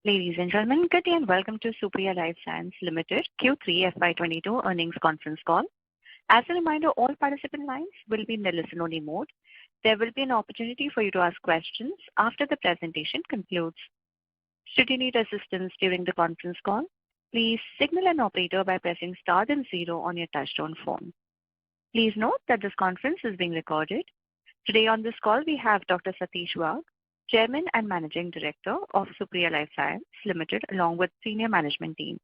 Ladies and gentlemen, good day and welcome to Supriya Lifescience Limited Q3FY22 Earnings Conference Call. As a reminder, all participant lines will be in the listen-only mode. There will be an opportunity for you to ask questions after the presentation concludes. Should you need assistance during the conference call, please signal an operator by pressing star then 0 on your touchtone phone. Please note that this conference is being recorded. Today on this call, we have Dr. Satish Wagh, Chairman and Managing Director of Supriya Lifescience Limited, along with senior management team.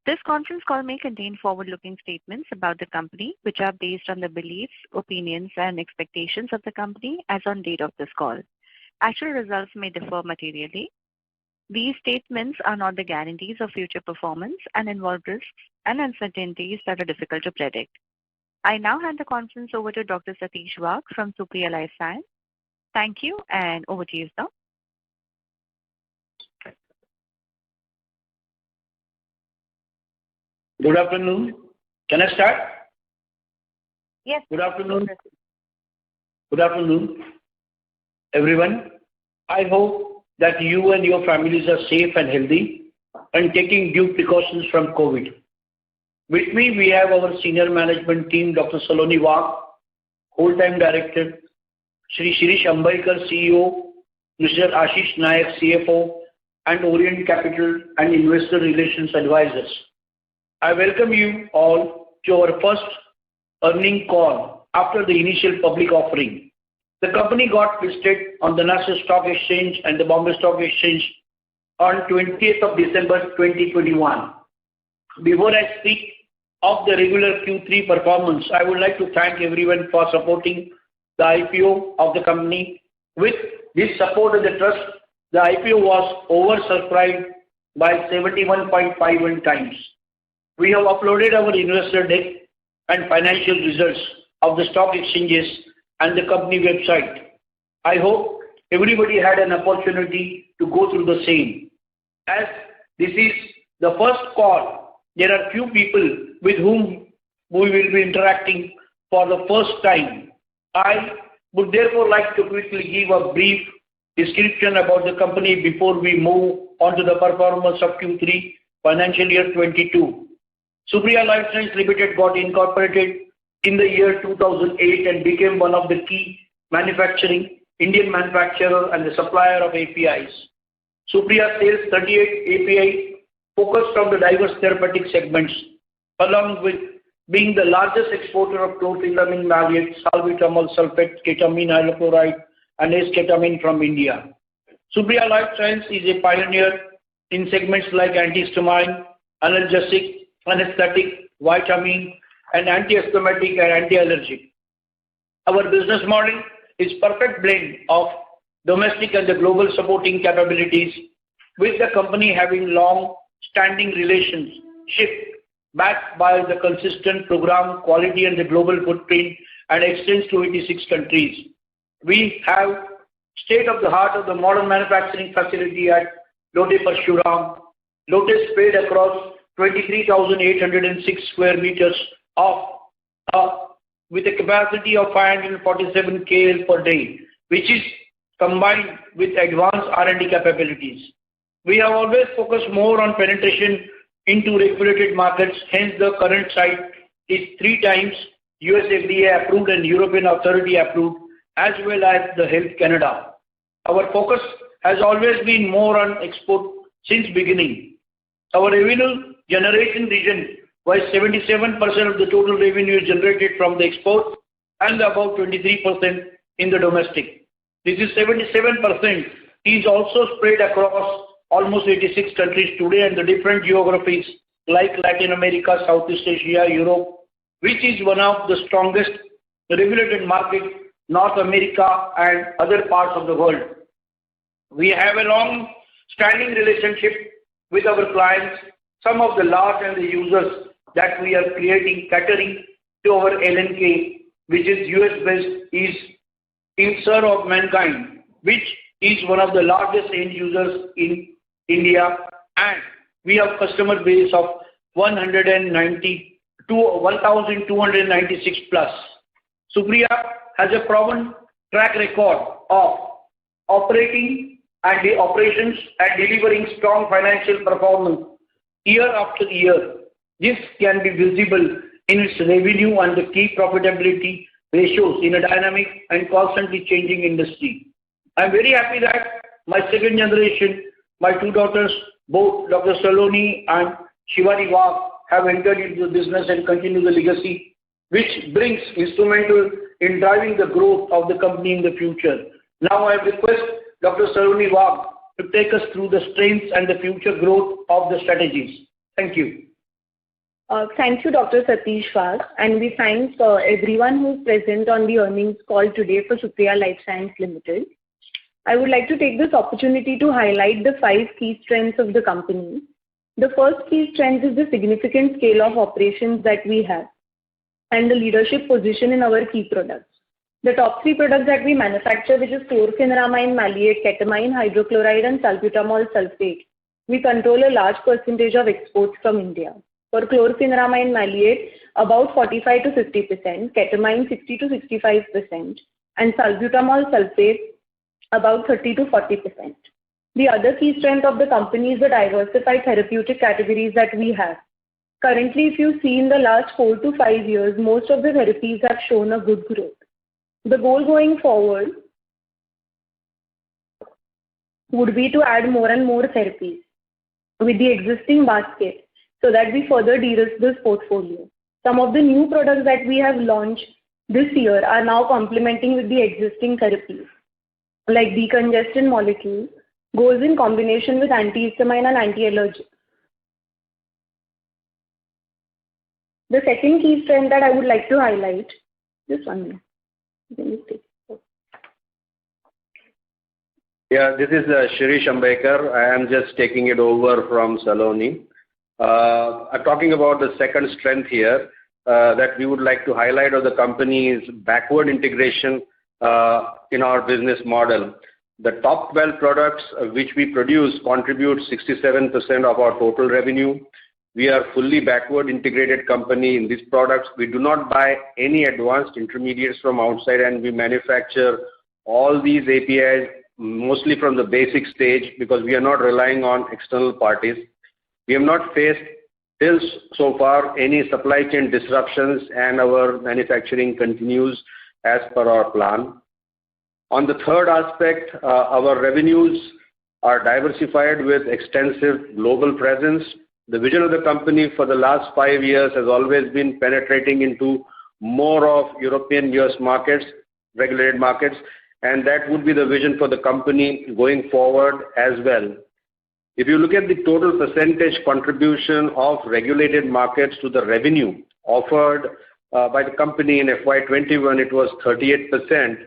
This conference call may contain forward-looking statements about the company, which are based on the beliefs, opinions, and expectations of the company as on date of this call. Actual results may differ materially. These statements are not the guarantees of future performance and involve risks and uncertainties that are difficult to predict. I now hand the conference over to Dr. Satish Wagh from Supriya Lifescience. Thank you, and over to you, sir. Good afternoon. Can I start? Yes. Good afternoon. Good afternoon, everyone. I hope that you and your families are safe and healthy and taking due precautions from COVID. With me, we have our senior management team, Dr. Saloni Wagh, Whole-Time Director, Shri Shirish Ambaikar, CEO, Mr. Ashish Nayak, CFO, and Orient Capital and Investor Relations Advisors. I welcome you all to our first earning call after the initial public offering. The company got listed on the National Stock Exchange and the Bombay Stock Exchange on 20th of December 2021. Before I speak of the regular Q3 performance, I would like to thank everyone for supporting the IPO of the company. With this support and the trust, the IPO was oversubscribed by 71.51 times. We have uploaded our investor deck and financial results of the stock exchanges and the company website. I hope everybody had an opportunity to go through the same. As this is the first call, there are few people with whom we will be interacting for the first time. I would therefore like to quickly give a brief description about the company before we move on to the performance of Q3 financial year 22. Supriya Lifescience Limited got incorporated in the year 2008 and became one of the key Indian manufacturer and the supplier of APIs. Supriya sells 38 API focused on the diverse therapeutic segments, along with being the largest exporter of chlorpheniramine maleate, salbutamol sulfate, ketamine hydrochloride, and esketamine from India. Supriya Lifescience is a pioneer in segments like antihistamine, analgesic, anesthetic, vitamin, and anti-asthmatic and anti-allergic. Our business model is perfect blend of domestic and the global supporting capabilities, with the company having long-standing relationship backed by the consistent program quality and the global footprint and extends to 86 countries. We have state-of-the-art of the modern manufacturing facility at Lote Parshuram. Lote is spread across 23,806 square meters with a capacity of 547 KL per day, which is combined with advanced R&D capabilities. We have always focused more on penetration into regulated markets, hence the current site is 3 times US FDA approved and European Authority approved, as well as the Health Canada. Our focus has always been more on export since beginning. Our revenue generation region was 77% of the total revenue generated from the export and about 23% in the domestic. This is 77% is also spread across almost 86 countries today and the different geographies like Latin America, Southeast Asia, Europe, which is one of the strongest regulated market, North America and other parts of the world. We have a long-standing relationship with our clients, some of the large and the users that we are catering to our LNK, which is US-based, is in serve of mankind, which is one of the largest end users in India, and we have customer base of 1,296 plus. Supriya has a proven track record of operating and the operations and delivering strong financial performance year after year. This can be visible in its revenue and the key profitability ratios in a dynamic and constantly changing industry. I'm very happy that my second generation, my two daughters, both Dr. Saloni and Shivani Wagh, have entered into the business and continue the legacy, which brings instrumental in driving the growth of the company in the future. Now I request Dr. Saloni Wagh to take us through the strengths and the future growth of the strategies. Thank you. Thank you, Dr. Satish Wagh, and we thank everyone who is present on the earnings call today for Supriya Lifescience Limited. I would like to take this opportunity to highlight the 5 key strengths of the company. The first key strength is the significant scale of operations that we have and the leadership position in our key products. The top 3 products that we manufacture, which is chlorpheniramine maleate, ketamine hydrochloride and salbutamol sulfate, we control a large percentage of exports from India. For chlorpheniramine maleate, about 45 to 50%, ketamine 60 to 65%, and salbutamol sulfate about 30 to 40%. The other key strength of the company is the diversified therapeutic categories that we have. Currently, if you see in the last 4 to 5 years, most of the therapies have shown a good growth. The goal going forward would be to add more and more therapies with the existing basket so that we further de-risk this portfolio. Some of the new products that we have launched this year are now complementing with the existing therapies, like decongestant molecule, goes in combination with antihistamine and anti-allergic. The second key strength that I would like to highlight, just 1 minute. Yeah, this is Shirish Ambekar. I am just taking it over from Saloni. Talking about the second strength here that we would like to highlight of the company's backward integration in our business model. The top 12 products which we produce contribute 67% of our total revenue. We are fully backward integrated company in these products. We do not buy any advanced intermediates from outside, and we manufacture all these APIs mostly from the basic stage because we are not relying on external parties. We have not faced till so far any supply chain disruptions, and our manufacturing continues as per our plan. On the third aspect, our revenues are diversified with extensive global presence. The vision of the company for the last 5 years has always been penetrating into more of European US markets, regulated markets, and that would be the vision for the company going forward as well. If you look at the total percentage contribution of regulated markets to the revenue offered by the company in FY21, it was 38%.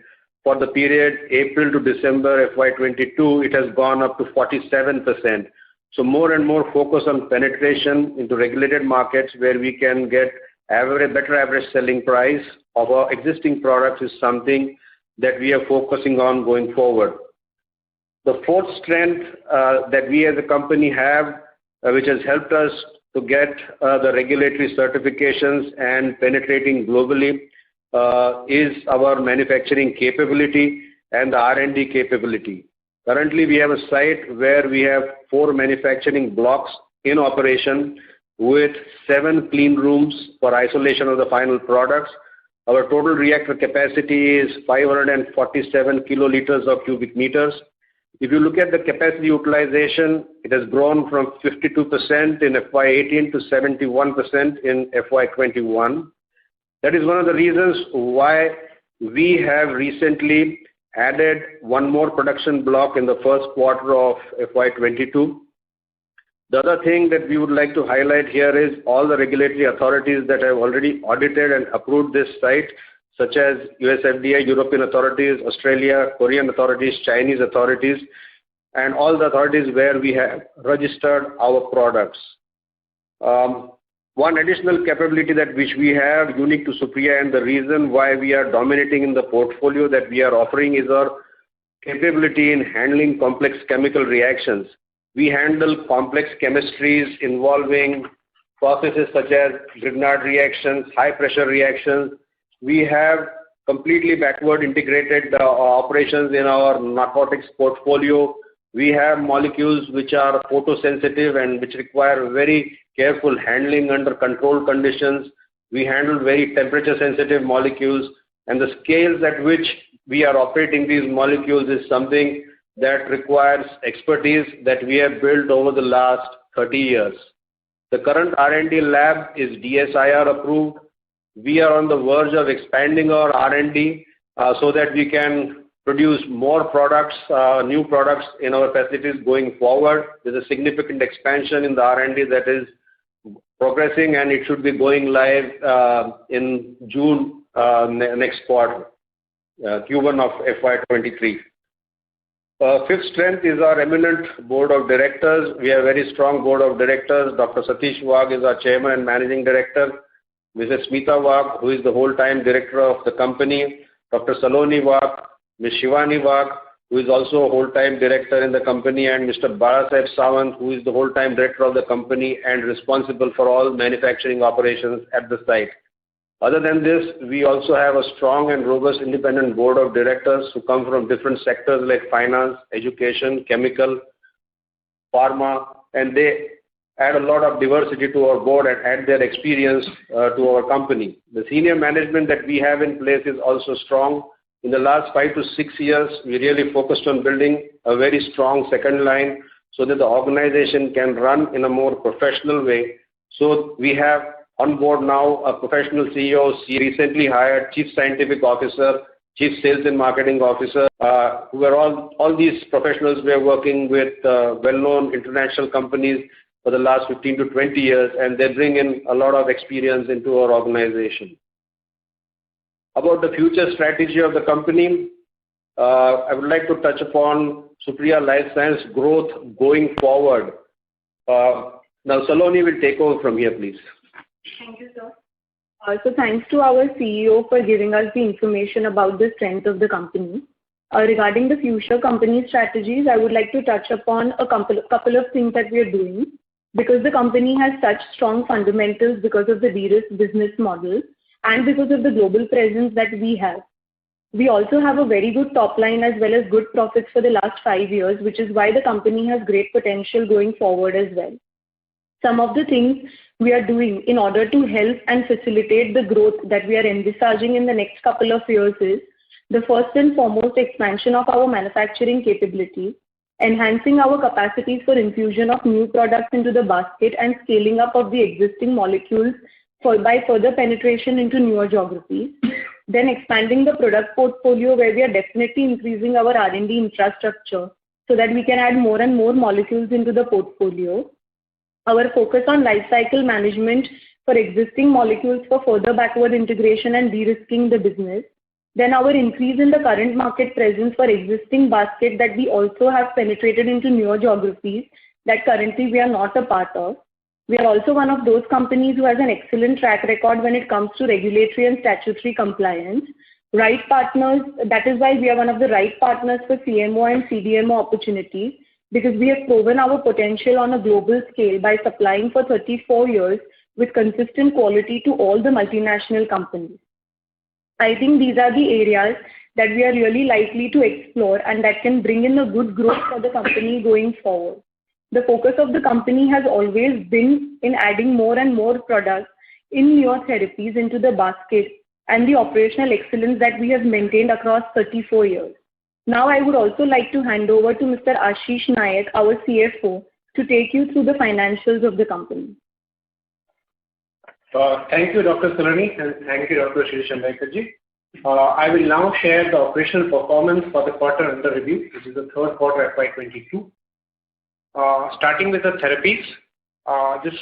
For the period April to December FY22, it has gone up to 47%. So more and more focus on penetration into regulated markets where we can get better average selling price of our existing products is something that we are focusing on going forward. The fourth strength that we as a company have, which has helped us to get the regulatory certifications and penetrating globally, is our manufacturing capability and the R&D capability. Currently, we have a site where we have 4 manufacturing blocks in operation with 7 clean rooms for isolation of the final products. Our total reactor capacity is 547 kiloliters of cubic meters. If you look at the capacity utilization, it has grown from 52% in FY18 to 71% in FY21. That is one of the reasons why we have recently added 1 more production block in the first quarter of FY22. The other thing that we would like to highlight here is all the regulatory authorities that have already audited and approved this site, such as US FDA, European authorities, Australia, Korean authorities, Chinese authorities, and all the authorities where we have registered our products. One additional capability that which we have unique to Supriya, and the reason why we are dominating in the portfolio that we are offering, is our capability in handling complex chemical reactions. We handle complex chemistries involving processes such as Grignard reactions, high pressure reactions. We have completely backward integrated operations in our narcotics portfolio, We have molecules which are photosensitive and which require very careful handling under controlled conditions. We handle very temperature sensitive molecules, and the scales at which we are operating these molecules is something that requires expertise that we have built over the last 30 years. The current R&D lab is DSIR approved. We are on the verge of expanding our R&D so that we can produce more products, new products in our facilities going forward. There's a significant expansion in the R&D that is progressing, and it should be going live in June next quarter, Q1 of FY23. Fifth strength is our eminent board of directors. We have a very strong board of directors. Dr. Satish Wagh is our chairman and managing director. Mrs. Smita Wagh, who is the whole-time director of the company. Dr. Saloni Wagh, Ms. Shivani Wagh, who is also a whole-time director in the company, and Mr. Barasaheb Sawant, who is the whole-time director of the company and responsible for all manufacturing operations at the site. Other than this, we also have a strong and robust independent board of directors who come from different sectors like finance, education, chemical, pharma, and they add a lot of diversity to our board and add their experience to our company. The senior management that we have in place is also strong. In the last 5 to 6 years, we really focused on building a very strong second line so that the organization can run in a more professional way. So we have on board now a professional CEO. She recently hired Chief Scientific Officer, Chief Sales and Marketing Officer, who are all these professionals we are working with well-known international companies for the last 15 to 20 years, and they bring in a lot of experience into our organization. About the future strategy of the company, I would like to touch upon Supriya Lifescience growth going forward. Now Saloni will take over from here, please. Thank you, sir. So thanks to our CEO for giving us the information about the strength of the company. Regarding the future company strategies, I would like to touch upon a couple of things that we are doing. Because the company has such strong fundamentals because of the de-risk business model and because of the global presence that we have. We also have a very good top line as well as good profits for the last 5 years, which is why the company has great potential going forward as well. Some of the things we are doing in order to help and facilitate the growth that we are envisaging in the next couple of years is the first and foremost expansion of our manufacturing capabilities, enhancing our capacities for infusion of new products into the basket and scaling up of the existing molecules by further penetration into newer geographies. Then expanding the product portfolio where we are definitely increasing our R&D infrastructure so that we can add more and more molecules into the portfolio. Our focus on life cycle management for existing molecules for further backward integration and de-risking the business. Then our increase in the current market presence for existing basket that we also have penetrated into newer geographies that currently we are not a part of. We are also one of those companies who has an excellent track record when it comes to regulatory and statutory compliance. Right partners, that is why we are one of the right partners for CMO and CDMO opportunities, because we have proven our potential on a global scale by supplying for 34 years with consistent quality to all the multinational companies. I think these are the areas that we are really likely to explore and that can bring in a good growth for the company going forward. The focus of the company has always been in adding more and more products in newer therapies into the basket and the operational excellence that we have maintained across 34 years. Now I would also like to hand over to Mr. Ashish Nayak, our CFO, to take you through the financials of the company. Thank you, Dr. Saloni, and thank you, Dr. Shirish Ambekar. I will now share the operational performance for the quarter under review, which is the third quarter FY22. Starting with the therapies, this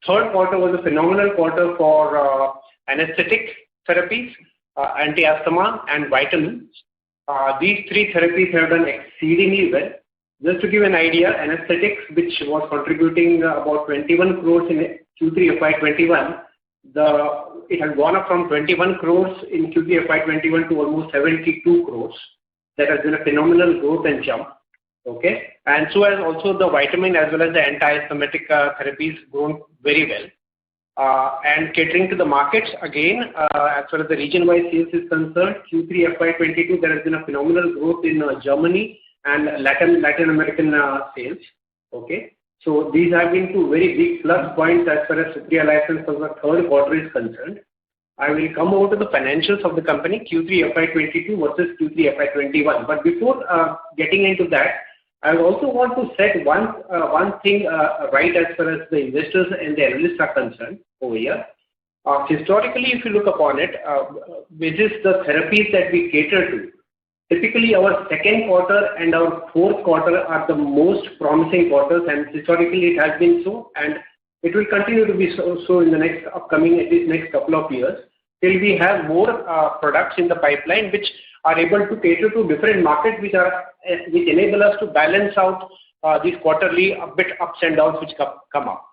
third quarter was a phenomenal quarter for anesthetic therapies, anti-asthma and vitamins. These three therapies have done exceedingly well. Just to give an idea, anesthetics, which was contributing about 21 crores in Q3 FY21, it has gone up from 21 crores in Q3 FY21 to almost 72 crores. That has been a phenomenal growth and jump. Okay, and so has also the vitamin as well as the anti-asthmatic therapies grown very well. And catering to the markets again, as far as the region-wise sales is concerned, Q3 FY22 there has been a phenomenal growth in Germany and Latin American sales. Okay. So these have been two very big plus points as far as Supriya Lifescience for the third quarter is concerned. I will come over to the financials of the company Q3 FY22 versus Q3 FY21. But before getting into that, I also want to set one thing right as far as the investors and the analysts are concerned over here. Historically, if you look upon it, which is the therapies that we cater to, typically our second quarter and our fourth quarter are the most promising quarters, and historically it has been so, and it will continue to be so in the next upcoming, at least next couple of years, till we have more products in the pipeline which are able to cater to different markets which enable us to balance out these quarterly a bit ups and downs which come up.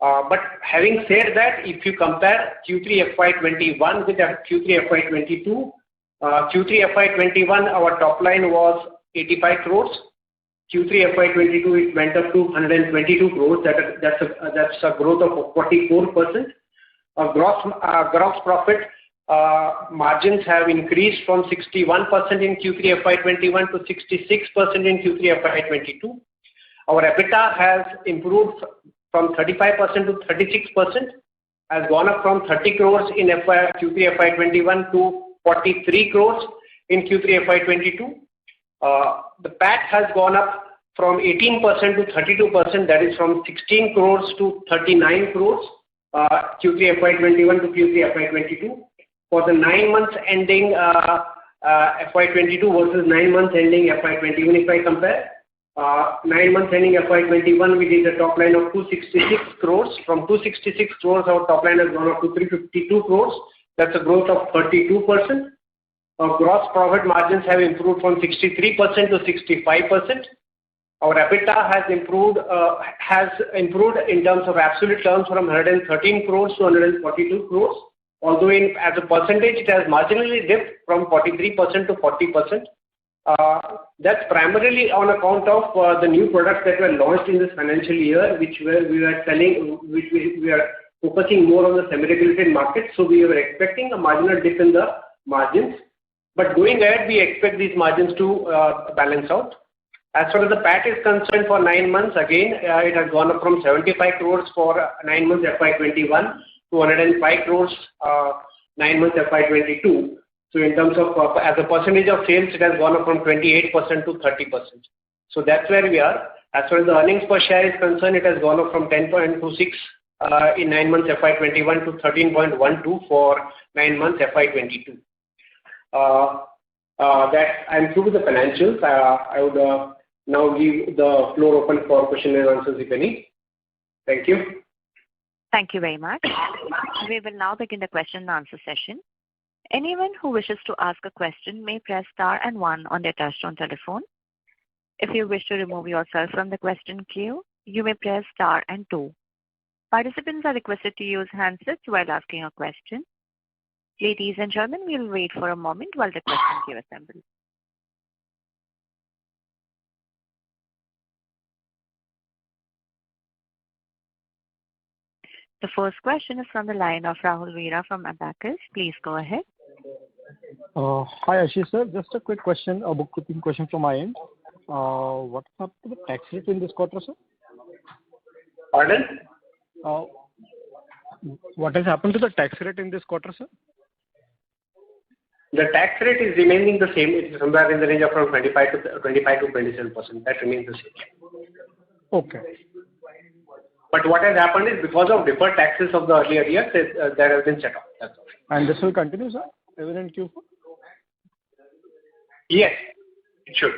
But having said that, if you compare Q3 FY21 with Q3 FY22, Q3 FY21 our top line was 85 crores. Q3 FY22 it went up to 122 crores. That's a growth of 44%. Gross profit margins have increased from 61% in Q3 FY21 to 66% in Q3 FY22. Our EBITDA has improved from 35% to 36%, has gone up from 30 crores in Q3 FY21 to 43 crores in Q3 FY22. The PAT has gone up from 18% to 32%, that is from 16 crores to 39 crores, Q3 FY21 to Q3 FY22. For the 9 months ending FY22 versus 9 months ending FY21, if I compare, 9 months ending FY21, we did a top line of 266 crores. From 266 crores, our top line has gone up to 352 crores. That's a growth of 32%. Our gross profit margins have improved from 63% to 65%. Our EBITDA has improved in terms of absolute terms from 113 crores to 142 crores. Although as a percentage, it has marginally dipped from 43% to 40%. That's primarily on account of the new products that were launched in this financial year, which we are focusing more on the semi-regulated market. So we were expecting a marginal dip in the margins. But going ahead, we expect these margins to balance out. As far as the PAT is concerned for 9 months, again, it has gone up from 75 crores for 9 months FY21 to 105 crores 9 months FY22. So in terms of, as a percentage of sales, it has gone up from 28% to 30%. So that's where we are. As far as the earnings per share is concerned, it has gone up from 10.26 in 9 months FY21 to 13.12 for 9 months FY22. That I'm through with the financials. I would now leave the floor open for question and answers, if any. Thank you. Thank you very much. We will now begin the question and answer session. Anyone who wishes to ask a question may press star and 1 on their touchtone telephone. If you wish to remove yourself from the question queue, you may press star and 2. Participants are requested to use handsets while asking a question. Ladies and gentlemen, we will wait for a moment while the question queue assembles. The first question is from the line of Rahul Veera from Abacus. Please go ahead. Hi Ashish sir, just a quick question, a bookkeeping question from my end. What happened to the tax rate in this quarter, sir? Pardon? What has happened to the tax rate in this quarter, sir? The tax rate is remaining the same. It is somewhere in the range of around 25 to 27%. That remains the same. Okay. But what has happened is because of deferred taxes of the earlier years, that has been set off. That's all. And this will continue, sir, even in Q4? Yes, it should.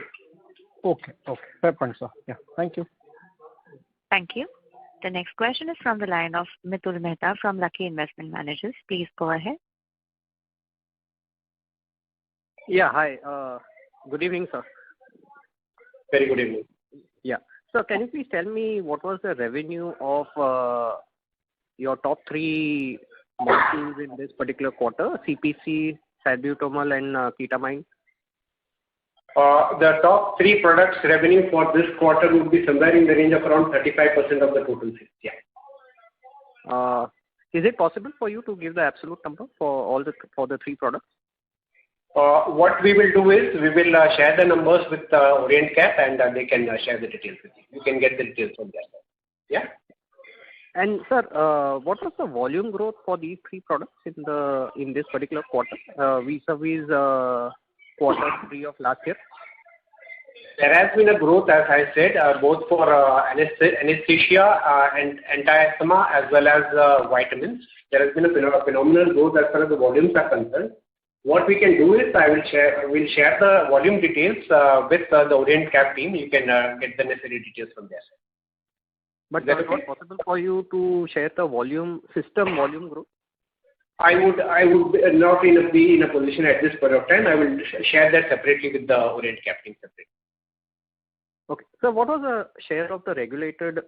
Okay. Fair point, sir. Yeah, thank you. Thank you. The next question is from the line of Mitul Mehta from Lucky Investment Managers. Please go ahead. Yeah, hi. Good evening, sir. Very good evening. Yeah. So can you please tell me what was the revenue of your top 3 molecules in this particular quarter, CPC, salbutamol and ketamine? The top 3 products revenue for this quarter would be somewhere in the range of around 35% of the total sales. Yeah. Is it possible for you to give the absolute number for the 3 products? What we will do is we will share the numbers with Orient Cap, and they can share the details with you. You can get the details from there. Yeah. And sir, what was the volume growth for these three products in this particular quarter vis-a-vis quarter 3 of last year? There has been a growth, as I said, both for anesthesia and anti-asthma as well as vitamins. There has been a phenomenal growth as far as the volumes are concerned. What we can do is we'll share the volume details with the Orient Cap team. You can get the necessary details from there. But is it not possible for you to share the system volume growth? I would not be in a position at this point of time. I will share that separately with the Orient Cap team separately. Okay. So what was the share of the regulated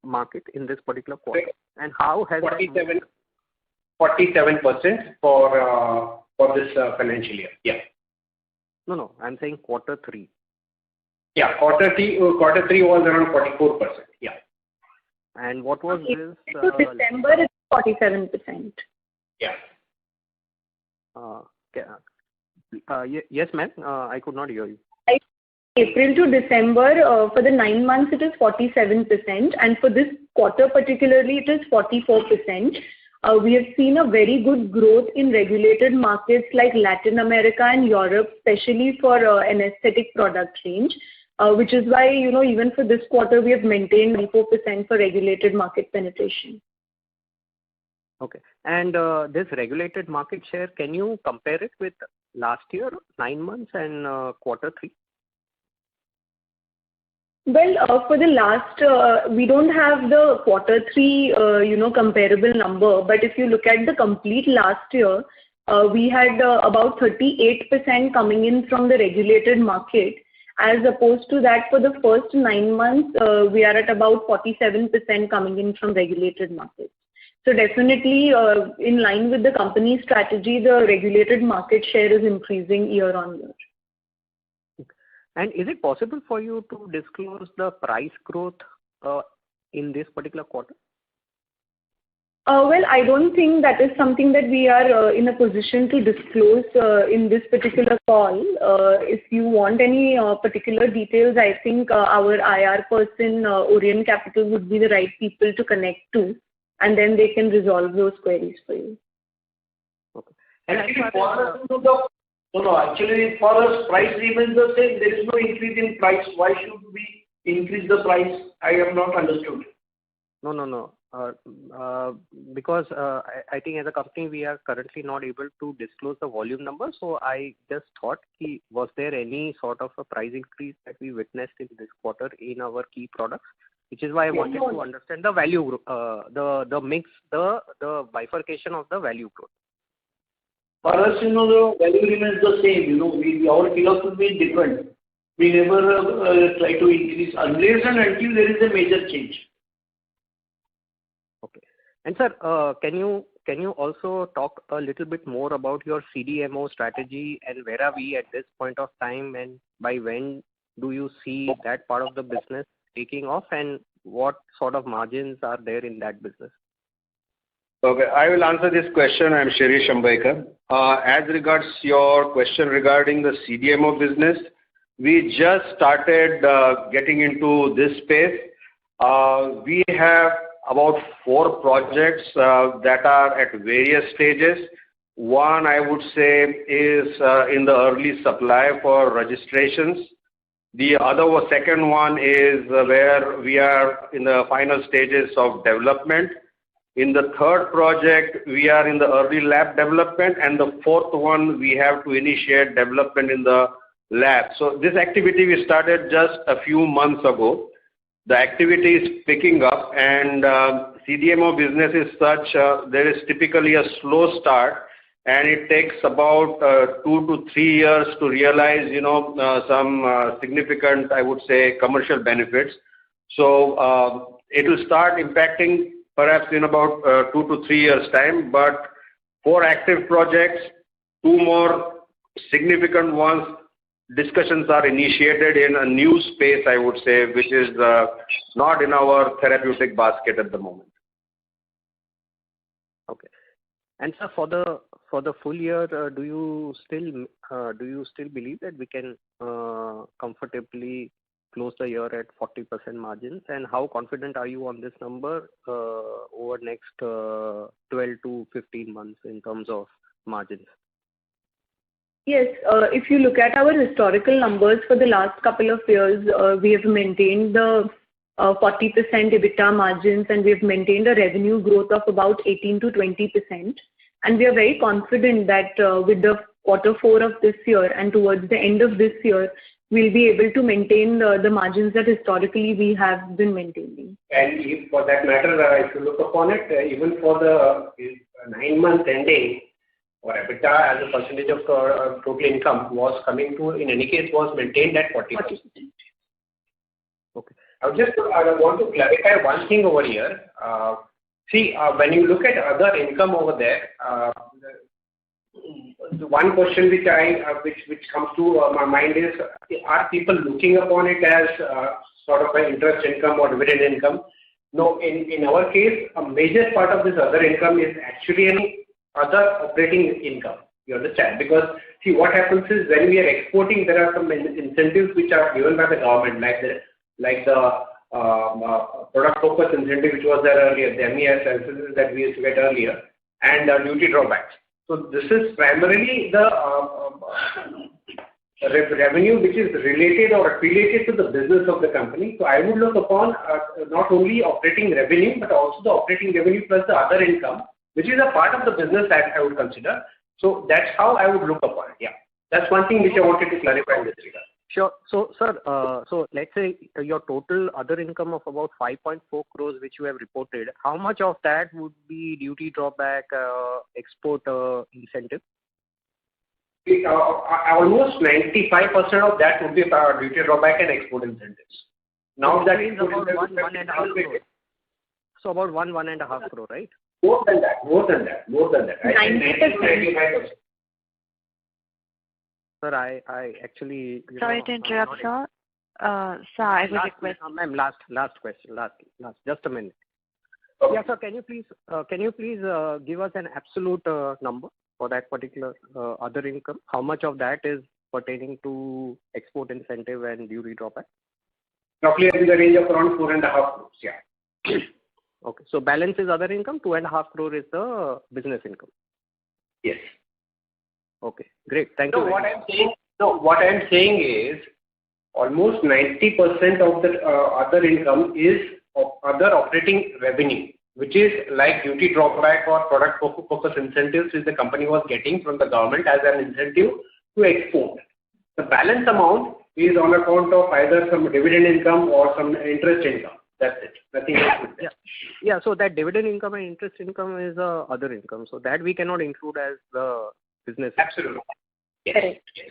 market in this particular quarter? And how has 47% for this financial year. Yeah. No. I'm saying quarter 3. Yeah, quarter three was around 44%. Yeah. And what was this? December is 47%. Yeah. Yes, ma'am. I could not hear you. April to December, for the 9 months, it is 47%, and for this quarter particularly, it is 44%. We have seen a very good growth in regulated markets like Latin America and Europe, especially for anesthetic product range, which is why, even for this quarter, we have maintained 24% for regulated market penetration. Okay. And this regulated market share, can you compare it with last year, 9 months and quarter 3? Well, for the last, we don't have the quarter 3, comparable number. But if you look at the complete last year, we had about 38% coming in from the regulated market. As opposed to that, for the first 9 months, we are at about 47% coming in from regulated markets. So definitely, in line with the company's strategy, the regulated market share is increasing year on year. And is it possible for you to disclose the price growth in this particular quarter? Well, I don't think that is something that we are in a position to disclose in this particular call. If you want any particular details, I think our IR person, Orient Capital, would be the right people to connect to, and then they can resolve those queries for you. Okay. And actually, for us, price remains the same. There is no increase in price. Why should we increase the price? I have not understood. No. Because I think as a company, we are currently not able to disclose the volume number. So I just thought, was there any sort of a price increase that we witnessed in this quarter in our key products? Which is why I wanted to understand the value, the mix, the bifurcation of the value growth. For us, the value remains the same. Our philosophy is different. We never try to increase unless and until there is a major change. Okay. And sir, can you also talk a little bit more about your CDMO strategy and where are we at this point of time, and by when do you see that part of the business taking off, and what sort of margins are there in that business? Okay, I will answer this question. I'm Shirish Ambaikar. As regards your question regarding the CDMO business, we just started getting into this space. We have about 4 projects that are at various stages. One, I would say, is in the early supply for registrations. The second one is where we are in the final stages of development. In the third project, we are in the early lab development, and the fourth one, we have to initiate development in the lab. So this activity we started just a few months ago. The activity is picking up, and CDMO business is such, there is typically a slow start, and it takes about 2 to 3 years to realize, some significant, I would say, commercial benefits. So it will start impacting perhaps in about 2 to 3 years' time, but 4 active projects, 2 more significant ones, discussions are initiated in a new space, I would say, which is not in our therapeutic basket at the moment. Okay. And sir, for the for the full year, do you still believe that we can comfortably close the year at 40% margins? And how confident are you on this number over next 12 to 15 months in terms of margins? Yes, if you look at our historical numbers for the last couple of years, we have maintained the 40% EBITDA margins, and we have maintained a revenue growth of about 18 to 20%. And we are very confident that with the Q4 of this year and towards the end of this year, we'll be able to maintain the margins that historically we have been maintaining. And if, for that matter, if you look upon it, even for the 9 months ending, or EBITDA as a percentage of total income was coming to, in any case, was maintained at 40%. Okay. I want to clarify one thing over here. When you look at other income over there, the one question which comes to my mind is, are people looking upon it as sort of an interest income or dividend income? No, in our case, a major part of this other income is actually any other operating income. You understand? Because see, what happens is when we are exporting, there are some incentives which are given by the government, like the product focus incentive which was there earlier, the MES that we used to get earlier, and duty drawbacks. So this is primarily the revenue which is related or affiliated to the business of the company. So I would look upon not only operating revenue but also the operating revenue plus the other income, which is a part of the business that I would consider. So that's how I would look upon it. Yeah, that's one thing which I wanted to clarify in this regard. Sure. So, sir, so let's say your total other income of about 5.4 crores, which you have reported, how much of that would be duty drawback, export incentive? Almost 95% of that would be duty drawback and export incentives. Now that is about 1.5 crore. So about 1.5 crore, right? More than that. 90%. Sir, I actually... Sorry to interrupt, sir. Sir, I would request... Ma'am, last question. Just a minute. Okay. Yeah, sir, can you please give us an absolute number for that particular other income? How much of that is pertaining to export incentive and duty drawback? Roughly in the range of around 4.5 crores, yeah. Okay, so balance is other income, 2.5 crore is the business income. Yes. Okay, great. Thank you. What I'm saying is almost 90% of the other income is of other operating revenue, which is like duty drawback or product focus incentives which the company was getting from the government as an incentive to export. The balance amount is on account of either some dividend income or some interest income. That's it. Nothing else. Yeah. So that dividend income and interest income is other income. So that we cannot include as the business. Absolutely. Correct. Yes.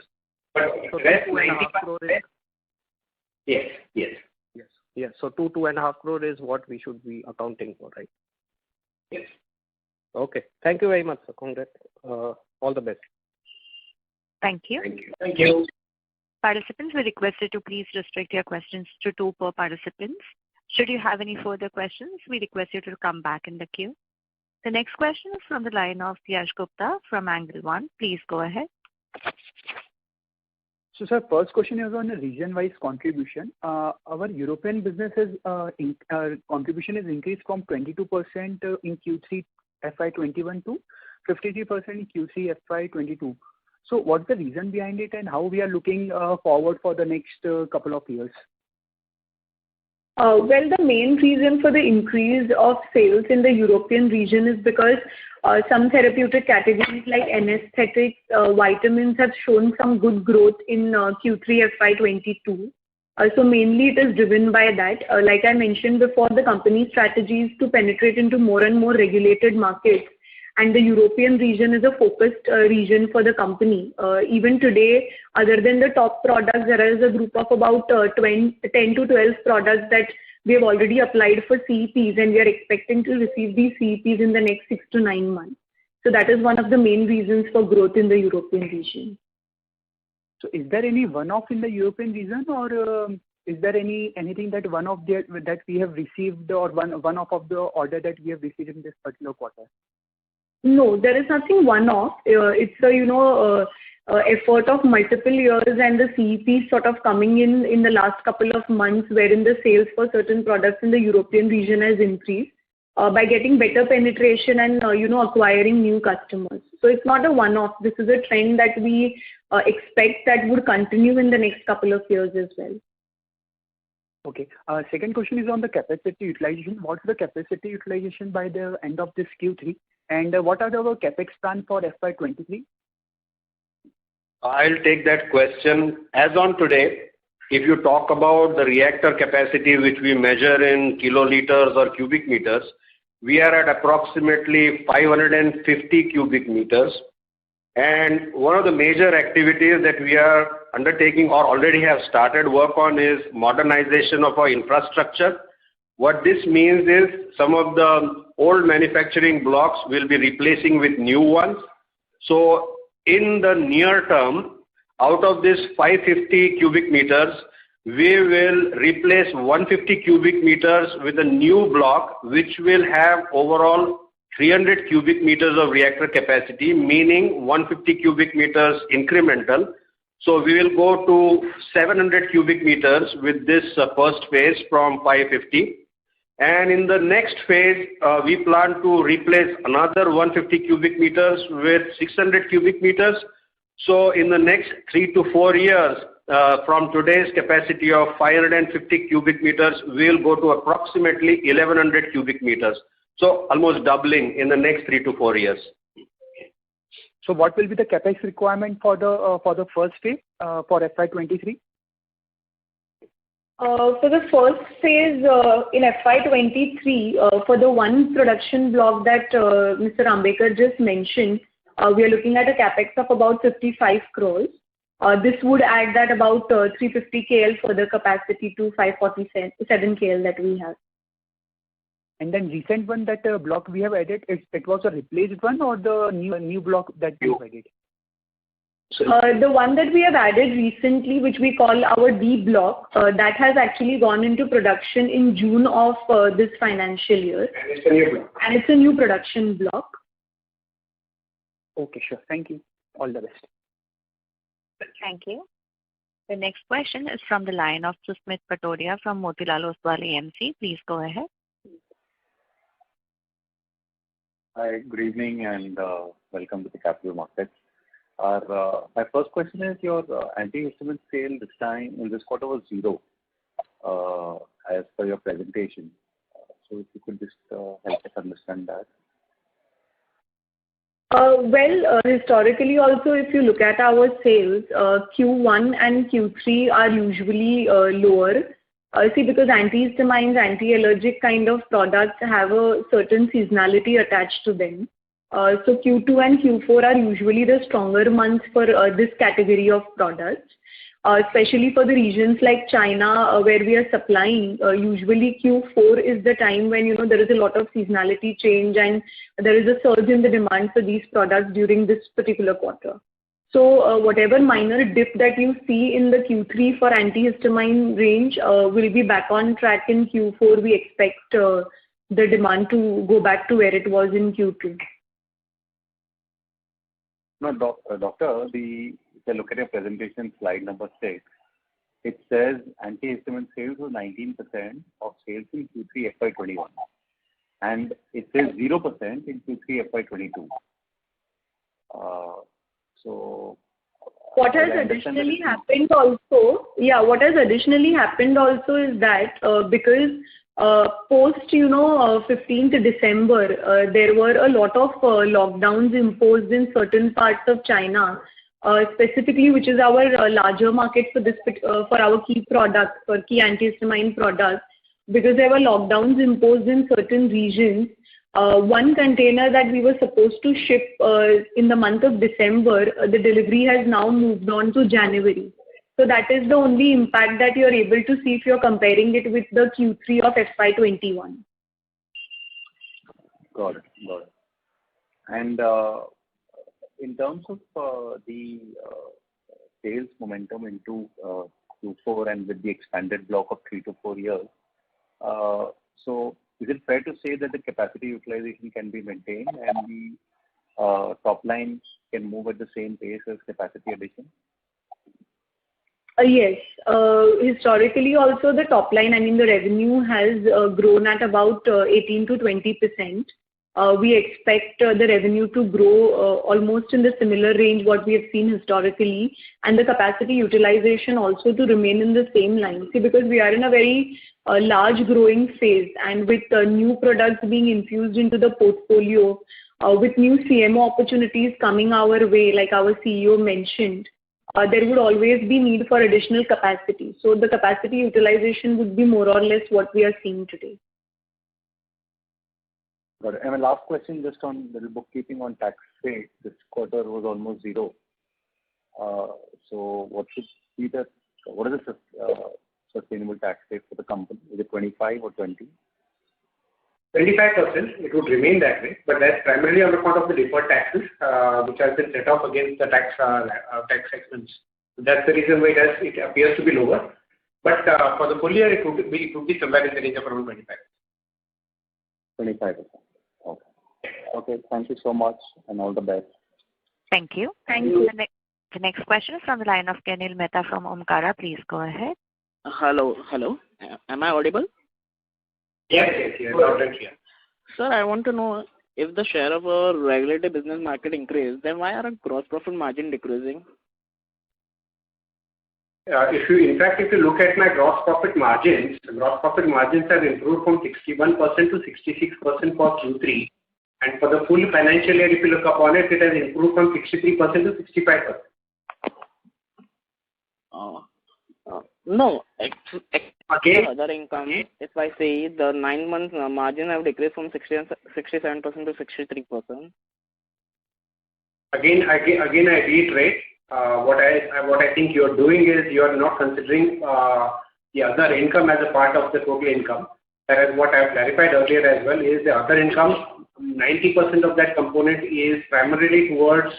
But so rest 2.5 crore is... Yes. So 2.5 crore is what we should be accounting for, right? Yes. Okay. Thank you very much, sir. Congrats. All the best. Thank you. Thank you. Participants were requested to please restrict your questions to 2 per participant. Should you have any further questions, we request you to come back in the queue. The next question is from the line of Yash Gupta from Angle One. Please go ahead. So, sir, first question is on the region-wise contribution. Our European businesses contribution is increased from 22% in Q3 FY21 to 53% in Q3 FY22. So, what's the reason behind it, and how we are looking forward for the next couple of years? Well, the main reason for the increase of sales in the European region is because some therapeutic categories like anesthetics, vitamins have shown some good growth in Q3 FY22. So mainly it is driven by that. Like I mentioned before, the company's strategy is to penetrate into more and more regulated markets. And the European region is a focused region for the company. Even today, other than the top products, there is a group of about 10 to 12 products that we have already applied for CEPs, and we are expecting to receive these CEPs in the next 6 to 9 months. So that is one of the main reasons for growth in the European region. So is there any one-off in the European region, or is there anything that one-off that we have received, or one-off of the order that we have received in this particular quarter? No, there is nothing one-off. It's a effort of multiple years, and the CEP sort of coming in the last couple of months, wherein the sales for certain products in the European region has increased by getting better penetration and acquiring new customers. So it's not a one-off. This is a trend that we expect that would continue in the next couple of years as well. Okay. Second question is on the capacity utilization. What's the capacity utilization by the end of this Q3? And what are our capex plan for FY23? I'll take that question. As on today, if you talk about the reactor capacity, which we measure in kiloliters or cubic meters, we are at approximately 550 cubic meters. And one of the major activities that we are undertaking or already have started work on is modernization of our infrastructure. What this means is some of the old manufacturing blocks will be replacing with new ones. So in the near term, out of this 550 cubic meters, we will replace 150 cubic meters with a new block, which will have overall 300 cubic meters of reactor capacity, meaning 150 cubic meters incremental. So we will go to 700 cubic meters with this first phase from 550. And in the next phase, we plan to replace another 150 cubic meters with 600 cubic meters. So in the next 3 to 4 years, from today's capacity of 550 cubic meters, we'll go to approximately 1100 cubic meters. So almost doubling in the next 3 to 4 years. So what will be the capex requirement for the first phase for FY23? For the first phase in FY23, for the one production block that Mr. Ambekar just mentioned, we are looking at a capex of about 55 crores. This would add that about 350 KL for the capacity to 547 KL that we have. And then recent one, that block we have added, it was a replaced one or the new block that we have added? The one that we have added recently, which we call our D block, that has actually gone into production in June of this financial year. And it's a new block. And it's a new production block. Okay, sure. Thank you. All the best. Thank you. The next question is from the line of Susmit Patodia from Motilal Oswal AMC. Please go ahead. Hi, good evening and welcome to the capital markets. My first question is your antihistamine sale this time in this quarter was zero as per your presentation. So if you could just help us understand that. Historically also, if you look at our sales, Q1 and Q3 are usually lower. Because antihistamines, anti-allergic kind of products have a certain seasonality attached to them. So Q2 and Q4 are usually the stronger months for this category of products, especially for the regions like China where we are supplying. Usually Q4 is the time when there is a lot of seasonality change and there is a surge in the demand for these products during this particular quarter. So whatever minor dip that you see in the Q3 for antihistamine range will be back on track in Q4. We expect the demand to go back to where it was in Q2. No, doctor, if I look at your presentation, slide number 6, it says antihistamine sales was 19% of sales in Q3 FY21. And it says 0% in Q3 FY22. So what has additionally happened also, is that because post 15th December, there were a lot of lockdowns imposed in certain parts of China, specifically, which is our larger market for this for our key products, for key antihistamine products, because there were lockdowns imposed in certain regions. One container that we were supposed to ship in the month of December, the delivery has now moved on to January. So that is the only impact that you are able to see if you are comparing it with the Q3 of FY21. Got it. And in terms of the sales momentum into Q4 and with the expanded block of 3 to 4 years, so is it fair to say that the capacity utilization can be maintained and the top line can move at the same pace as capacity addition? Yes. Historically also the top line, the revenue has grown at about 18 to 20%. We expect the revenue to grow almost in the similar range what we have seen historically, and the capacity utilization also to remain in the same line. See, because we are in a very large growing phase, and with new products being infused into the portfolio, with new CMO opportunities coming our way, like our CEO mentioned, there would always be need for additional capacity. So the capacity utilization would be more or less what we are seeing today. Got it. And my last question, just on little bookkeeping on tax rate. This quarter was almost zero. So what is the sustainable tax rate for the company? Is it 25 or 20? 25%. It would remain that way, but that's primarily on account of the deferred taxes, which has been set off against the tax expense. So that's the reason why it appears to be lower. But for the full year, it would be somewhere in the range of around 25. 25%. Okay. Okay. Thank you so much, and all the best. Thank you. Thank you. The next question is from the line of Kenil Mehta from Omkara. Please go ahead. Hello. Am I audible? Yes, loud and clear. Sir, I want to know if the share of a regulated business market increased, then why are our gross profit margin decreasing? If you look at my gross profit margins, the gross profit margins have improved from 61% to 66% for Q3. And for the full financial year, if you look upon it, it has improved from 63% to 65%. No. Okay. Other income, if I say the 9 months margin have decreased from 67% to 63%. Again, I reiterate, what I think you are doing is you are not considering the other income as a part of the total income. Whereas what I have clarified earlier as well is the other income, 90% of that component is primarily towards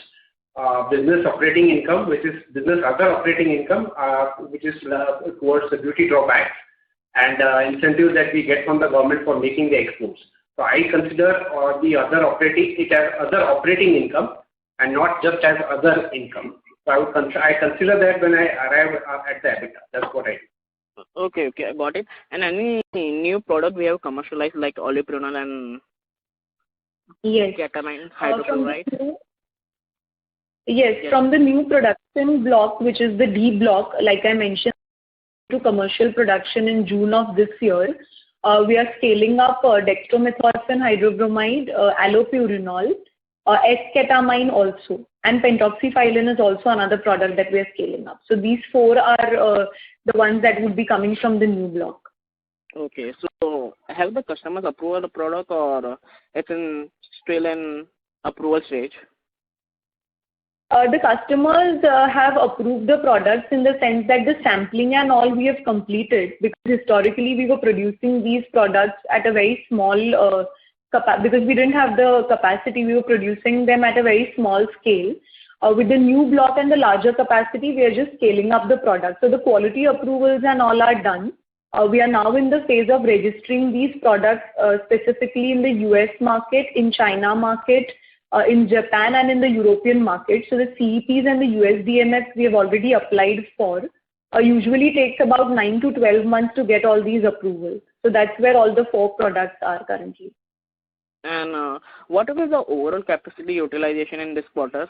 business operating income, which is business other operating income, which is towards the duty drawbacks and incentives that we get from the government for making the exports. So I consider the other operating income and not just as other income. So I consider that when I arrive at the EBITDA. That's what I do. Okay, I got it. And any new product we have commercialized like oliprenol and ketamine hydrochloride? Yes, from the new production block, which is the D block, like I mentioned, to commercial production in June of this year. We are scaling up dextromethorphan hydrobromide, allopurinol, S-ketamine also, and pentoxyphylline is also another product that we are scaling up. So these four are the ones that would be coming from the new block. Okay, so have the customers approved the product or it's still in approval stage? The customers have approved the products in the sense that the sampling and all we have completed, because historically we were producing these products at a very small because we didn't have the capacity, we were producing them at a very small scale. With the new block and the larger capacity, we are just scaling up the product. So the quality approvals and all are done. We are now in the phase of registering these products specifically in the US market, in China market, in Japan and in the European market. So the CEPs and the USDMFs we have already applied for. Usually takes about 9 to 12 months to get all these approvals. So that's where all the four products are currently. And what is the overall capacity utilization in this quarter,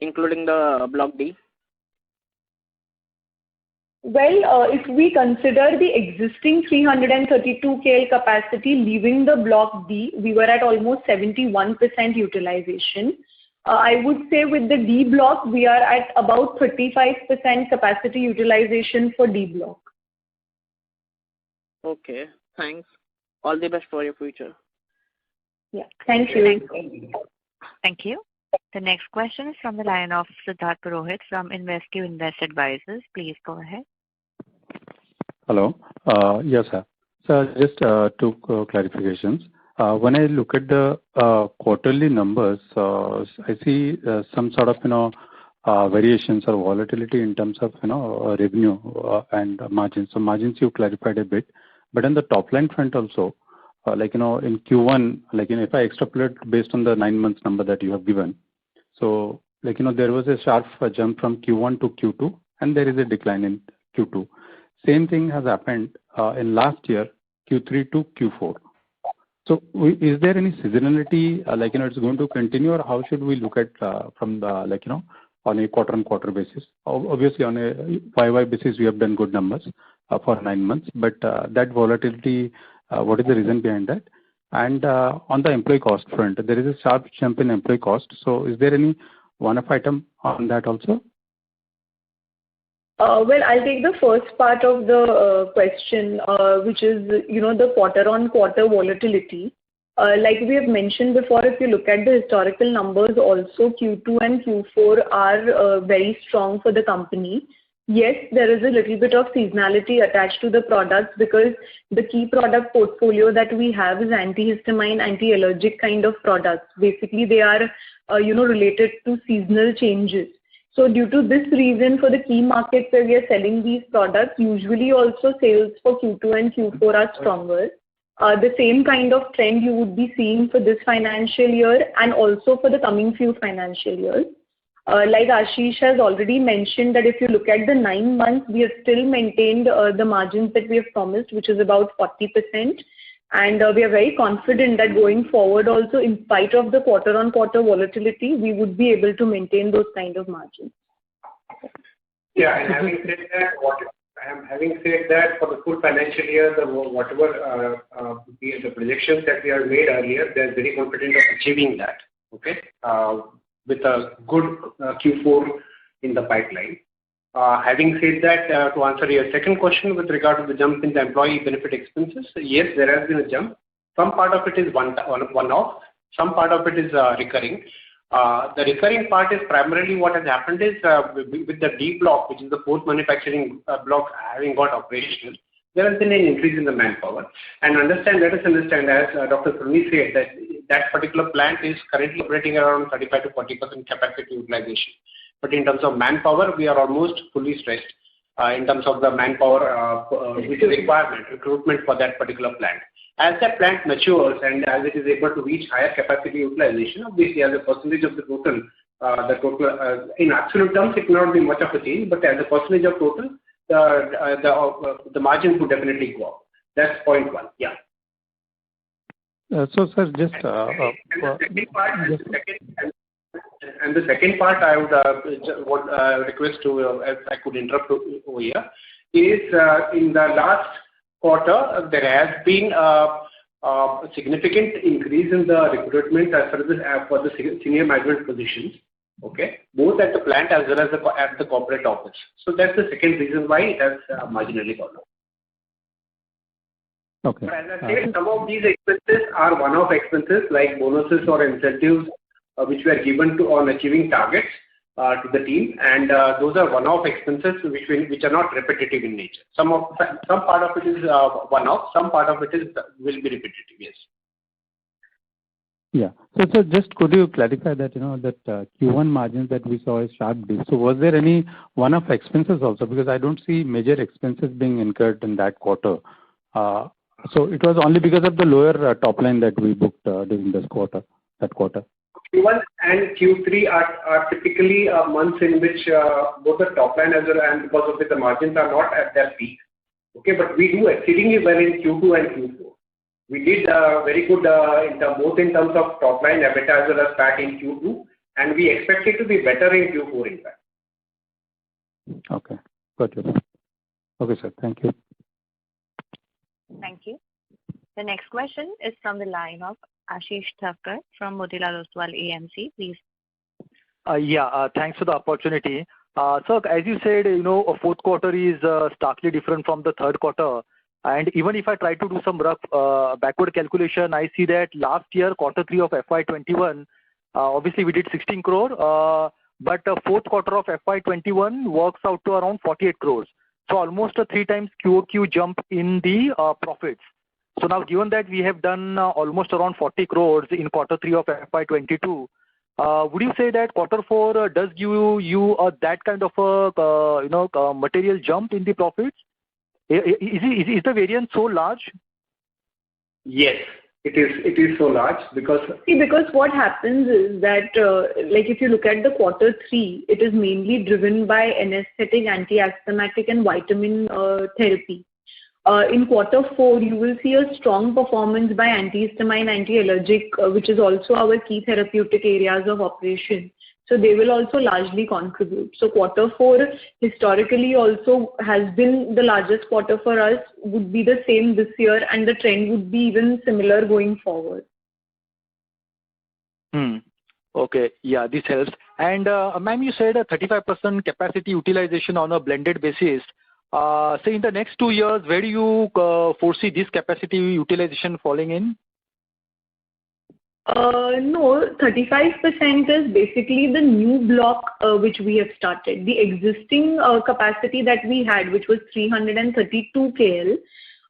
including the block D? Well, if we consider the existing 332 KL capacity leaving the block D, we were at almost 71% utilization. I would say with the D block, we are at about 35% capacity utilization for D block. Okay, thanks. All the best for your future. Yeah, thank you. Thank you. The next question is from the line of Siddharth Purohit from InvestQ Invest Advisors. Please go ahead. Hello. Yes, sir. So just two clarifications. When I look at the quarterly numbers, I see some sort of variations or volatility in terms of revenue and margins. So margins you clarified a bit, but on the top line front also, in Q1, if I extrapolate based on the 9 months number that you have given, so there was a sharp jump from Q1 to Q2, and there is a decline in Q2. Same thing has happened in last year, Q3 to Q4. So is there any seasonality, it's going to continue, or how should we look at from the, on a quarter-on-quarter basis? Obviously, on a YY basis, we have done good numbers for 9 months, but that volatility, what is the reason behind that? And on the employee cost front, there is a sharp jump in employee cost. So is there any one-off item on that also? Well, I'll take the first part of the question, which is, the quarter-on-quarter volatility. Like we have mentioned before, if you look at the historical numbers also, Q2 and Q4 are very strong for the company. Yes, there is a little bit of seasonality attached to the products because the key product portfolio that we have is antihistamine, anti-allergic kind of products. Basically, they are, related to seasonal changes. So due to this reason, for the key markets where we are selling these products, usually also sales for Q2 and Q4 are stronger. The same kind of trend you would be seeing for this financial year and also for the coming few financial years. Like Ashish has already mentioned that if you look at the 9 months, we have still maintained the margins that we have promised, which is about 40%. And we are very confident that going forward also, in spite of the quarter-on-quarter volatility, we would be able to maintain those kind of margins. Yeah, and having said that, for the full financial year, whatever the projections that we have made earlier, they are very confident of achieving that. Okay, with a good Q4 in the pipeline. Having said that, to answer your second question with regard to the jump in the employee benefit expenses, yes, there has been a jump. Some part of it is one-off, some part of it is recurring. The recurring part is primarily what has happened is with the D block, which is the fourth manufacturing block having got operational, there has been an increase in the manpower. And let us understand, as Dr. Purni said, that particular plant is currently operating around 35 to 40% capacity utilization. But in terms of manpower, we are almost fully stretched in terms of the manpower which is requirement, recruitment for that particular plant. As that plant matures and as it is able to reach higher capacity utilization, obviously as a percentage of the total, in absolute terms, it may not be much of a change, but as a percentage of total, the margins would definitely go up. That's point one. Yeah. So, sir, just and the second part, I would request to, if I could interrupt over here, is in the last quarter, there has been a significant increase in the recruitment as far as for the senior management positions, okay, both at the plant as well as at the corporate office. So that's the second reason why it has marginally gone up. Okay. But as I said, some of these expenses are one-off expenses like bonuses or incentives which were given to on achieving targets to the team, and those are one-off expenses which are not repetitive in nature. Some part of it is one-off, some part of it will be repetitive. Yes. Yeah. So just could you clarify that that Q1 margins that we saw is sharp dip. So was there any one-off expenses also? Because I don't see major expenses being incurred in that quarter. So it was only because of the lower top line that we booked during that quarter. Q1 and Q3 are typically months in which both the top line as well and because of it the margins are not at their peak. Okay, but we do exceedingly well in Q2 and Q4. We did very good both in terms of top line, EBITDA as well as PAT in Q2, and we expect it to be better in Q4 in fact. Okay, got you. Okay, sir. Thank you. Thank you. The next question is from the line of Ashish Thakkar from Motilal Oswal AMC. Please. Thanks for the opportunity. So as you said, a fourth quarter is starkly different from the third quarter. And even if I try to do some rough backward calculation, I see that last year, quarter 3 of FY21, obviously we did 16 crore, but the fourth quarter of FY21 works out to around 48 crores. So almost a 3 times QOQ jump in the profits. So now given that we have done almost around 40 crores in quarter 3 of FY22, would you say that quarter 4 does give you that kind of a material jump in the profits? Is the variance so large? Yes, it is so large? Because what happens is that if you look at the quarter 3, it is mainly driven by anesthetic, anti-asthmatic and vitamin therapy. In quarter 4, you will see a strong performance by antihistamine, anti-allergic, which is also our key therapeutic areas of operation. So they will also largely contribute. So quarter 4 historically also has been the largest quarter for us, would be the same this year, and the trend would be even similar going forward. Okay, yeah, this helps. And ma'am, you said a 35% capacity utilization on a blended basis. So in the next 2 years, where do you foresee this capacity utilization falling in? No, 35% is basically the new block which we have started. The existing capacity that we had, which was 332 KL,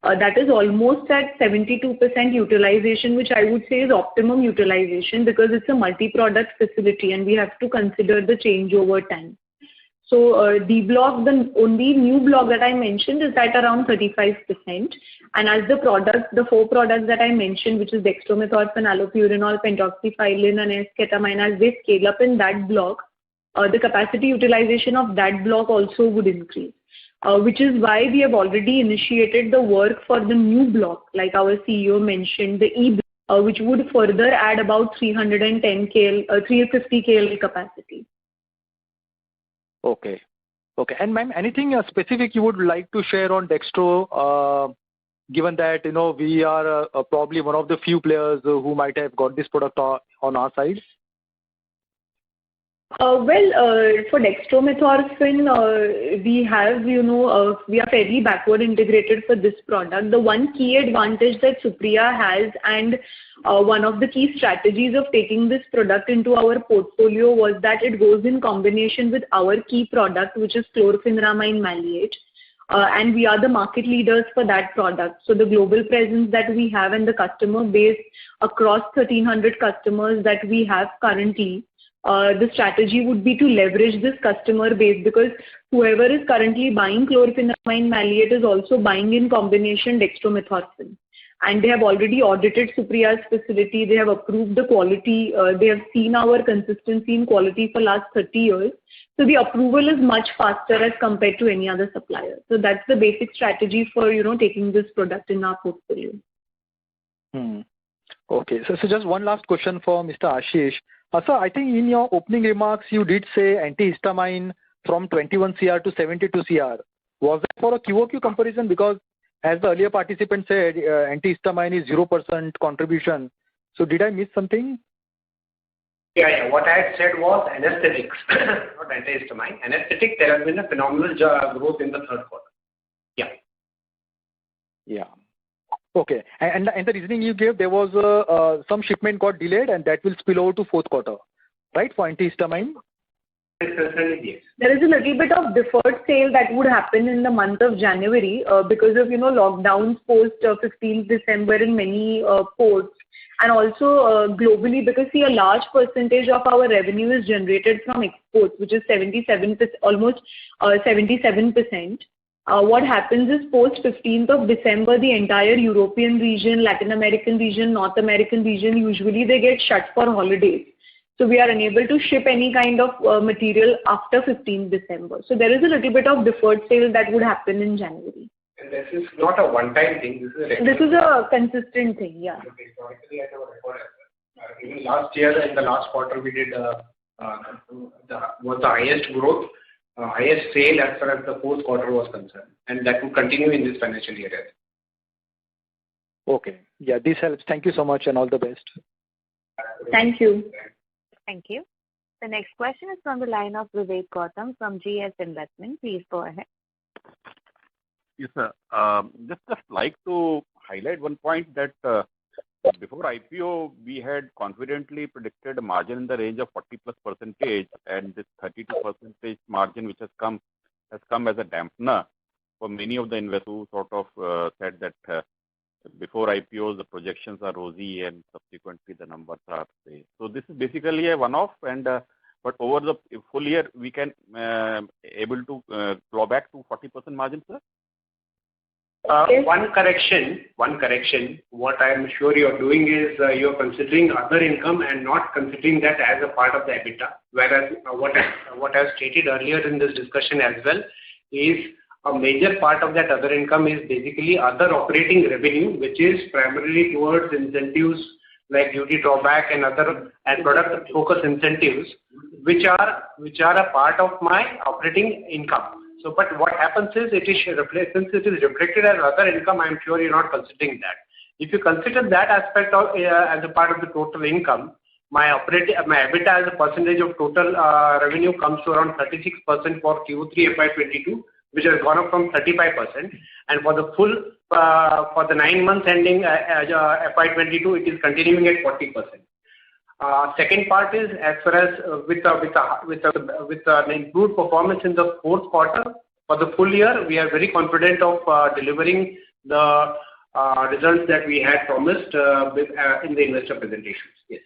that is almost at 72% utilization, which I would say is optimum utilization because it's a multi-product facility and we have to consider the changeover time. So the block, the only new block that I mentioned is at around 35%. And as the product, the 4 products that I mentioned, which is dextromethorphan, allopurinol, pentoxyphylline and S-ketamine, as they scale up in that block, the capacity utilization of that block also would increase. Which is why we have already initiated the work for the new block, like our CEO mentioned, the E block, which would further add about 310 KL, 350 KL capacity. Okay. Okay. And ma'am, anything specific you would like to share on dextro, given that, we are probably one of the few players who might have got this product on our side? For dextromethorphan, we have, we are fairly backward integrated for this product. The one key advantage that Supriya has and one of the key strategies of taking this product into our portfolio was that it goes in combination with our key product, which is chlorpheniramine maleate. And we are the market leaders for that product. So the global presence that we have and the customer base across 1,300 customers that we have currently, the strategy would be to leverage this customer base because whoever is currently buying chlorpheniramine maleate is also buying in combination dextromethorphan. And they have already audited Supriya's facility. They have approved the quality. They have seen our consistency in quality for last 30 years. So the approval is much faster as compared to any other supplier. So that's the basic strategy for, taking this product in our portfolio. Okay. So just one last question for Mr. Ashish. So I think in your opening remarks, you did say antihistamine from 21 CR to 72 CR. Was that for a QOQ comparison? Because as the earlier participant said, antihistamine is 0% contribution. So did I miss something? Yeah. What I had said was anesthetics, not antihistamine. Anesthetic, there has been a phenomenal growth in the third quarter. Yeah. Yeah. Okay. And the reasoning you gave, there was some shipment got delayed and that will spill over to fourth quarter, right, for antihistamine? Yes. There is a little bit of deferred sale that would happen in the month of January because of, lockdowns post 15th December in many ports. And also globally, because a large percentage of our revenue is generated from exports, which is 77%, almost 77%. What happens is post 15th of December, the entire European region, Latin American region, North American region, usually they get shut for holidays. So we are unable to ship any kind of material after 15th December. So there is a little bit of deferred sale that would happen in January. And this is not a one-time thing. This is a consistent thing, yeah. Historically, I never recorded that. Even last year, in the last quarter, we did was the highest growth, highest sale as far as the fourth quarter was concerned. And that will continue in this financial year. Okay. Yeah, this helps. Thank you so much and all the best. Thank you. Thank you. The next question is from the line of Vivek Gautam from GS Investment. Please go ahead. Yes, sir. Just like to highlight one point that before IPO, we had confidently predicted a margin in the range of 40+%, and this 32% margin which has come as a dampener for many of the investors who sort of said that before IPOs the projections are rosy and subsequently the numbers are say. So this is basically a one-off, and but over the full year we can able to claw back to 40% margin, sir. Okay. One correction. What I am sure you are doing is you are considering other income and not considering that as a part of the EBITDA. Whereas what I stated earlier in this discussion as well is a major part of that other income is basically other operating revenue, which is primarily towards incentives like duty drawback and other and product focus incentives, which are a part of my operating income. So, but what happens is since it is reflected as other income, I am sure you're not considering that. If you consider that aspect of as a part of the total income, my EBITDA as a percentage of total revenue comes to around 36% for Q3 FY22, which has gone up from 35%, and for the full for the 9 months ending FY22, it is continuing at 40%. Second part is as far as with an improved performance in the fourth quarter, for the full year, we are very confident of delivering the results that we had promised in the investor presentations. Yes.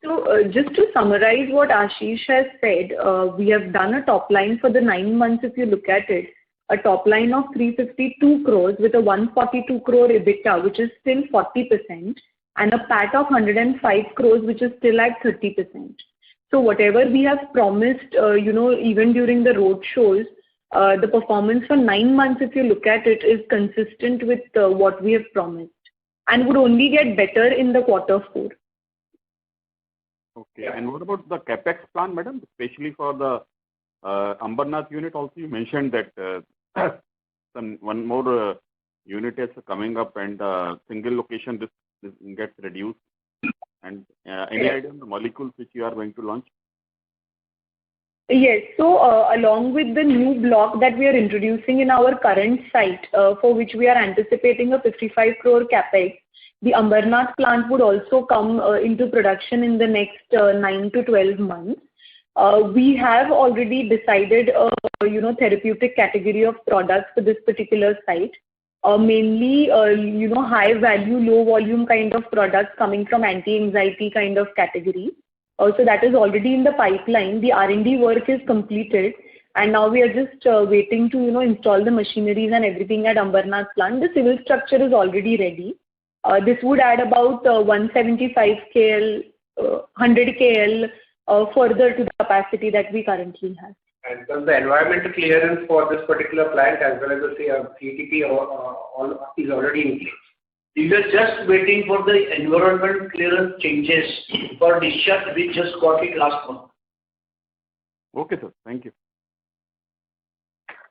So just to summarize what Ashish has said, we have done a top line for the 9 months. If you look at it, a top line of 352 crores with a 142 crore EBITDA, which is still 40%. And a PAT of 105 crores, which is still at 30%. So whatever we have promised, even during the road shows, the performance for 9 months, if you look at it, is consistent with what we have promised, and would only get better in the quarter 4. Okay. And what about the capex plan, madam, especially for the Ambernath unit? Also, you mentioned that one more unit is coming up, and single location this gets reduced. And any idea on the molecules which you are going to launch? Yes. So along with the new block that we are introducing in our current site, for which we are anticipating a 55 crore capex, the Ambernath plant would also come into production in the next 9 to 12 months. We have already decided therapeutic category of products for this particular site. Mainly, high value, low volume kind of products coming from anti-anxiety kind of category. So that is already in the pipeline. The R&D work is completed, and now we are just waiting to, install the machineries and everything at Ambernath plant. The civil structure is already ready. This would add about 175 KL, 100 KL further to the capacity that we currently have. And does the environmental clearance for this particular plant as well as the CTP is already in place? We were just waiting for the environmental clearance changes for discharge. We just got it last month. Okay, sir. Thank you.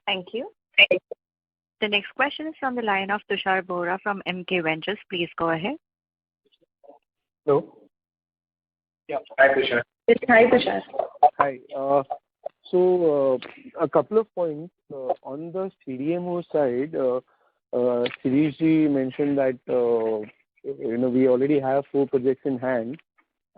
Thank you. The next question is from the line of Tushar Bohra from MK Ventures. Please go ahead. Hello. Yeah. Hi, Tushar. Hi, Tushar. Hi. So a couple of points on the CDMO side. Shirish ji mentioned that we already have 4 projects in hand.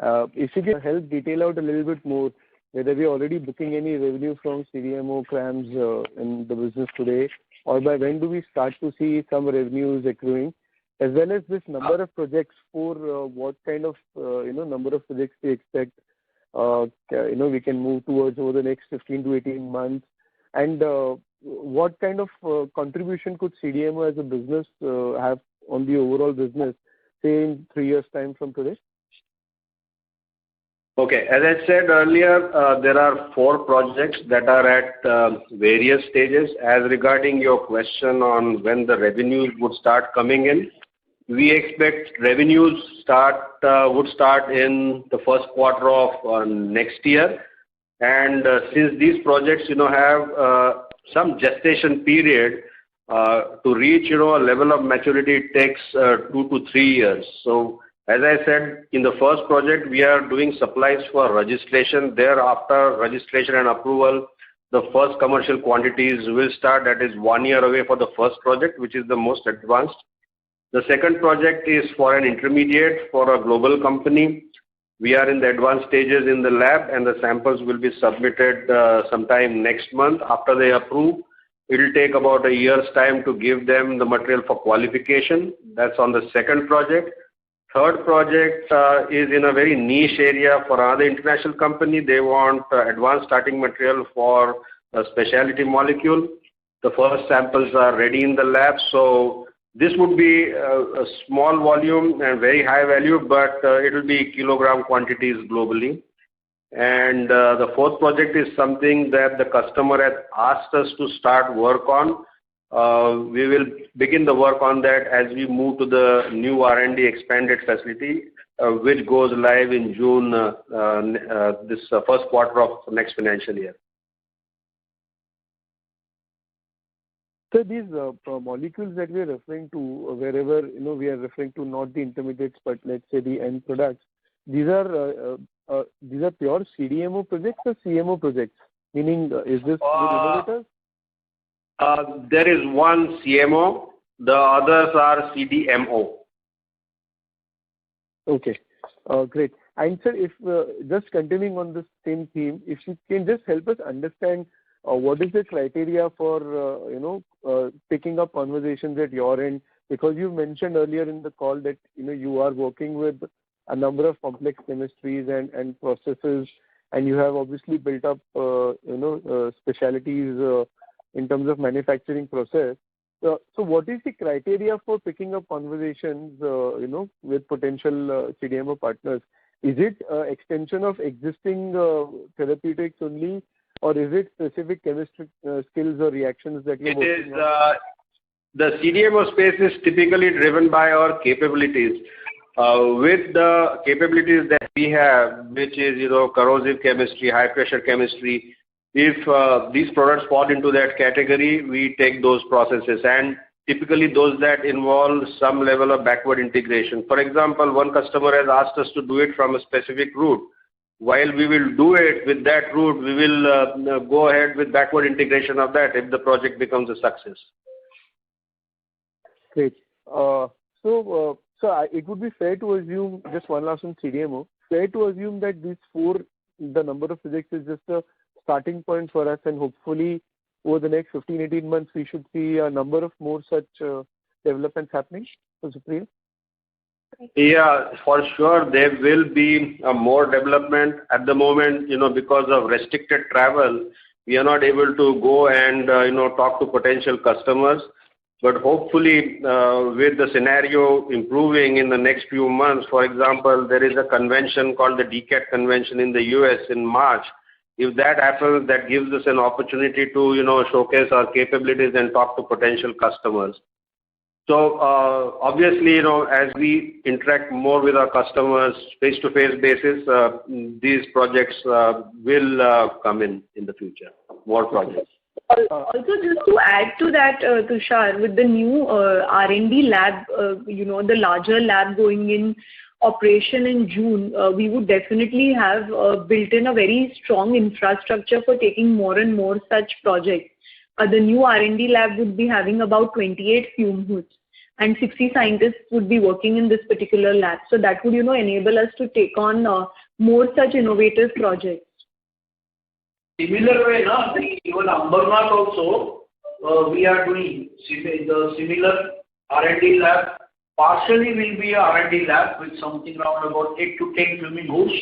If you can help detail out a little bit more whether we are already booking any revenue from CDMO CRAMS in the business today, or by when do we start to see some revenues accruing, as well as this number of projects for what kind of number of projects we expect we can move towards over the next 15 to 18 months, and what kind of contribution could CDMO as a business have on the overall business, say in 3 years' time from today? Okay. As I said earlier, there are 4 projects that are at various stages. As regarding your question on when the revenues would start coming in, we expect revenues would start in the first quarter of next year. And since these projects, have some gestation period to reach, a level of maturity, it takes 2 to 3 years. So, as I said, in the first project, we are doing supplies for registration. Thereafter, registration and approval, the first commercial quantities will start. That is 1 year away for the first project, which is the most advanced. The second project is for an intermediate for a global company. We are in the advanced stages in the lab, and the samples will be submitted sometime next month. After they approve, it will take about a year's time to give them the material for qualification. That's on the second project. Third project is in a very niche area for another international company. They want advanced starting material for a specialty molecule. The first samples are ready in the lab. So this would be a small volume and very high value, but it will be kilogram quantities globally. And the fourth project is something that the customer has asked us to start work on. We will begin the work on that as we move to the new R&D expanded facility, which goes live in June, this first quarter of next financial year. So these molecules that we are referring to, wherever we are referring to not the intermediates, but let's say the end products, these are pure CDMO projects or CMO projects? Meaning, is this with innovators? There is one CMO, the others are CDMO. Okay, great. And sir, if just continuing on the same theme, if you can just help us understand what is the criteria for picking up conversations at your end, because you mentioned earlier in the call that you are working with a number of complex chemistries and processes, and you have obviously built up specialities in terms of manufacturing process. So what is the criteria for picking up conversations with potential CDMO partners? Is it extension of existing therapeutics only, or is it specific chemistry skills or reactions that you're working on? The CDMO space is typically driven by our capabilities. With the capabilities that we have, which is corrosive chemistry, high pressure chemistry, if these products fall into that category, we take those processes, and typically those that involve some level of backward integration. For example, one customer has asked us to do it from a specific route. While we will do it with that route, we will go ahead with backward integration of that if the project becomes a success. Great. So it would be fair to assume, just one last on CDMO, fair to assume that these four, the number of projects is just a starting point for us, and hopefully over the next 15-18 months we should see a number of more such developments happening for Supriya? Yeah, for sure there will be more development. At the moment, because of restricted travel, we are not able to go and talk to potential customers. But hopefully, with the scenario improving in the next few months, for example, there is a convention called the DCAT convention in the US in March. If that happens, that gives us an opportunity to showcase our capabilities and talk to potential customers. So obviously, as we interact more with our customers face-to-face basis, these projects will come in the future, more projects. Also, just to add to that, Tushar, with the new R&D lab, the larger lab going in operation in June, we would definitely have built in a very strong infrastructure for taking more and more such projects. The new R&D lab would be having about 28 fume hoods, and 60 scientists would be working in this particular lab. So that would, enable us to take on more such innovative projects. Similar way, even Ambernath also, we are doing the similar R&D lab. Partially will be a R&D lab with something around about 8 to 10 fuming hoods,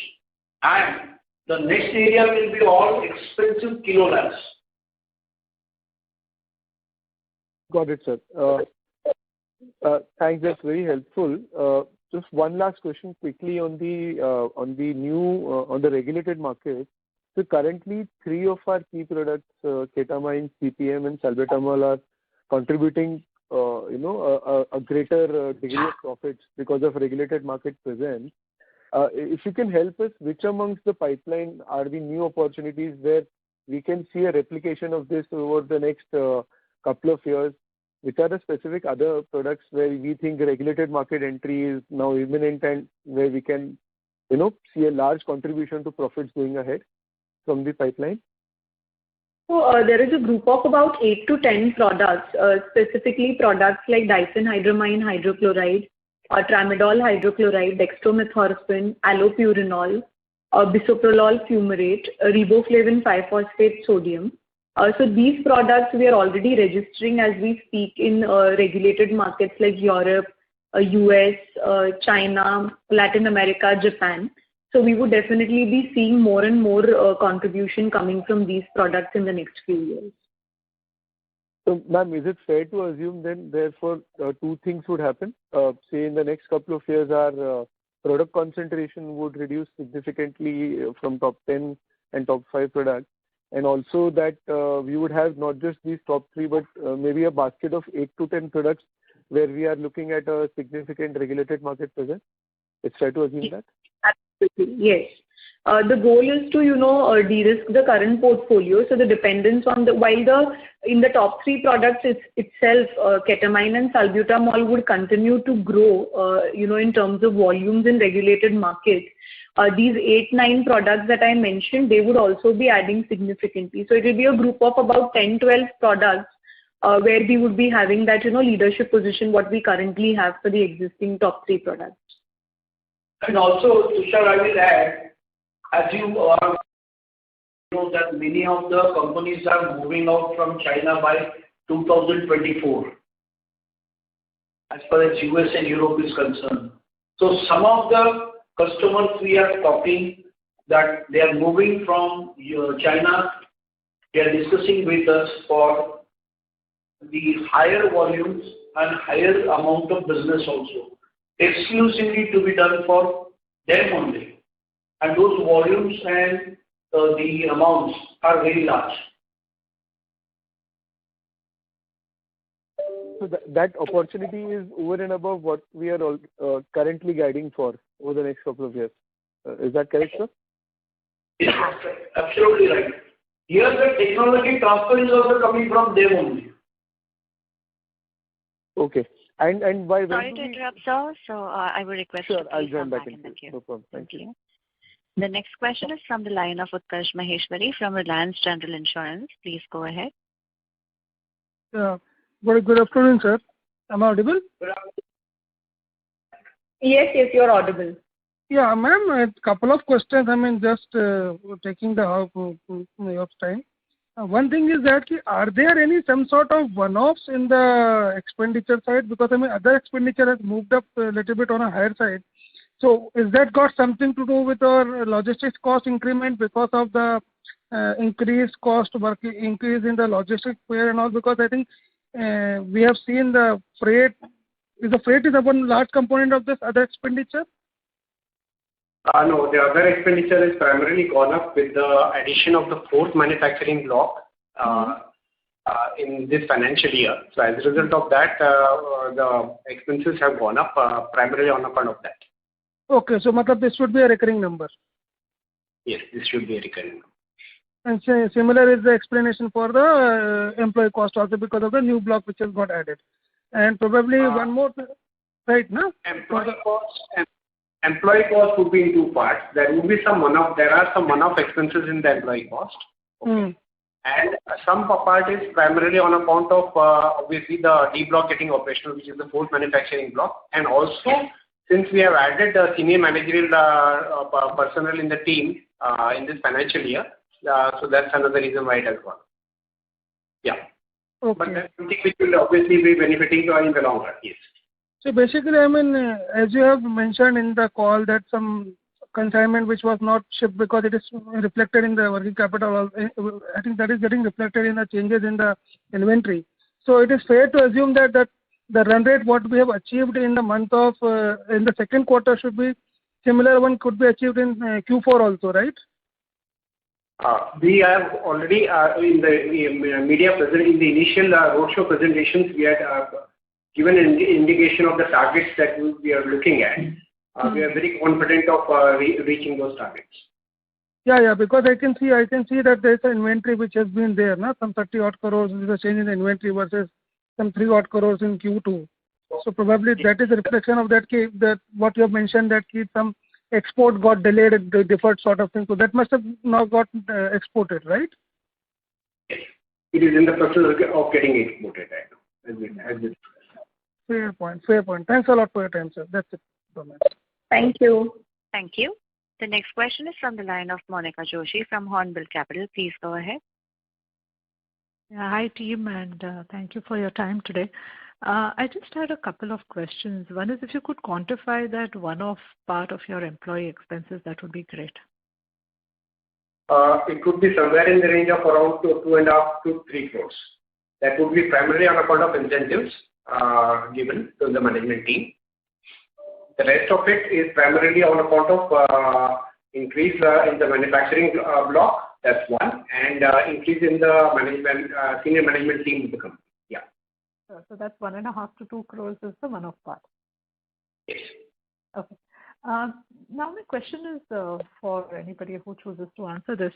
and the next area will be all expensive kilo labs. Got it, sir. Thanks, that's very helpful. Just one last question quickly on the regulated market. So currently, 3 of our key products, ketamine, CPM, and salbutamol, are contributing, a greater degree of profits because of regulated market presence. If you can help us, which amongst the pipeline are the new opportunities where we can see a replication of this over the next couple of years? Which are the specific other products where we think regulated market entry is now imminent and where we can, see a large contribution to profits going ahead from the pipeline? So there is a group of about 8 to 10 products, specifically products like diphenhydramine hydrochloride, tramadol hydrochloride, dextromethorphan, allopurinol, bisoprolol fumarate, riboflavin 5-phosphate sodium. So these products we are already registering as we speak in regulated markets like Europe, US, China, Latin America, Japan. So we would definitely be seeing more and more contribution coming from these products in the next few years. So, ma'am, is it fair to assume then, therefore, two things would happen? Say in the next couple of years, our product concentration would reduce significantly from top 10 and top 5 products, and also that we would have not just these top 3, but maybe a basket of 8 to 10 products where we are looking at a significant regulated market presence? It's fair to assume that? Absolutely, yes. The goal is to, de-risk the current portfolio. So the dependence on in the top 3 products itself, ketamine and salbutamol would continue to grow, in terms of volumes in regulated markets. These 8-9 products that I mentioned, they would also be adding significantly. So it will be a group of about 10-12 products where we would be having that, leadership position what we currently have for the existing top 3 products. And also, Tushar, I will add, as you are, that many of the companies are moving out from China by 2024, as far as US and Europe is concerned. So some of the customers we are talking that they are moving from China, they are discussing with us for the higher volumes and higher amount of business also, exclusively to be done for them only. And those volumes and the amounts are very large. So that opportunity is over and above what we are currently guiding for over the next couple of years. Is that correct, sir? Yes, absolutely right. Here the technology transfer is also coming from them only. Okay. And by when Sorry to interrupt, sir. So I will request Sure, you to I'll please join come back back in in the queue. No problem. Thank you. The next question is from the line of Utkarsh Maheshwari from Reliance General Insurance. Please go ahead. Good afternoon, sir. Am I audible? Yes, you're audible. Yeah, ma'am, a couple of questions. Just taking the of time. One thing is that, are there some sort of one-offs in the expenditure side? Because other expenditure has moved up a little bit on a higher side. So is that got something to do with our logistics cost increment because of the increased cost, increase in the logistics fare and all? Because I think we have seen the freight. The freight is a one large component of this other expenditure? No, the other expenditure is primarily gone up with the addition of the 4th manufacturing block in this financial year. So as a result of that, the expenses have gone up primarily on account of that. Okay, so this should be a recurring number. Yes, this should be a recurring number. And similar is the explanation for the employee cost also because of the new block which has got added. And probably one more, right, no? Employee cost would be in 2 parts. There would be there are some one-off expenses in the employee cost. Okay. And some part is primarily on account of obviously the D block getting operational, which is the 4th manufacturing block. And also, since we have added the senior managerial personnel in the team in this financial year, so that's another reason why it has gone. Yeah. Okay. But that's something which will obviously be benefiting in the long run, yes. So basically, as you have mentioned in the call that some consignment which was not shipped because it is reflected in the working capital, I think that is getting reflected in the changes in the inventory. So it is fair to assume that the run rate what we have achieved in the month of, in the second quarter should be similar one could be achieved in Q4 also, right? We have already in the media present in the initial roadshow presentations, we had given an indication of the targets that we are looking at. We are very confident of reaching those targets. Yeah, because I can see that there is an inventory which has been there, some 30 odd crores is a change in the inventory versus some 3 odd crores in Q2. So probably that is a reflection of that what you have mentioned that some export got delayed, deferred sort of thing. So that must have now got exported, right? Yes. It is in the process of getting exported right now. Fair point. Thanks a lot for your time, sir. That's it. Thank you. Thank you. The next question is from the line of Monica Joshi from Hornbill Capital. Please go ahead. Hi team, and thank you for your time today. I just had a couple of questions. One is if you could quantify that one-off part of your employee expenses, that would be great. It could be somewhere in the range of around 2.5 to 3 crores. That would be primarily on account of incentives given to the management team. The rest of it is primarily on account of increase in the manufacturing block. That's one, and increase in the management senior management team of the company. Yeah. So that's 1.5 to 2 crores is the one-off part. Yes. Okay. Now my question is for anybody who chooses to answer this.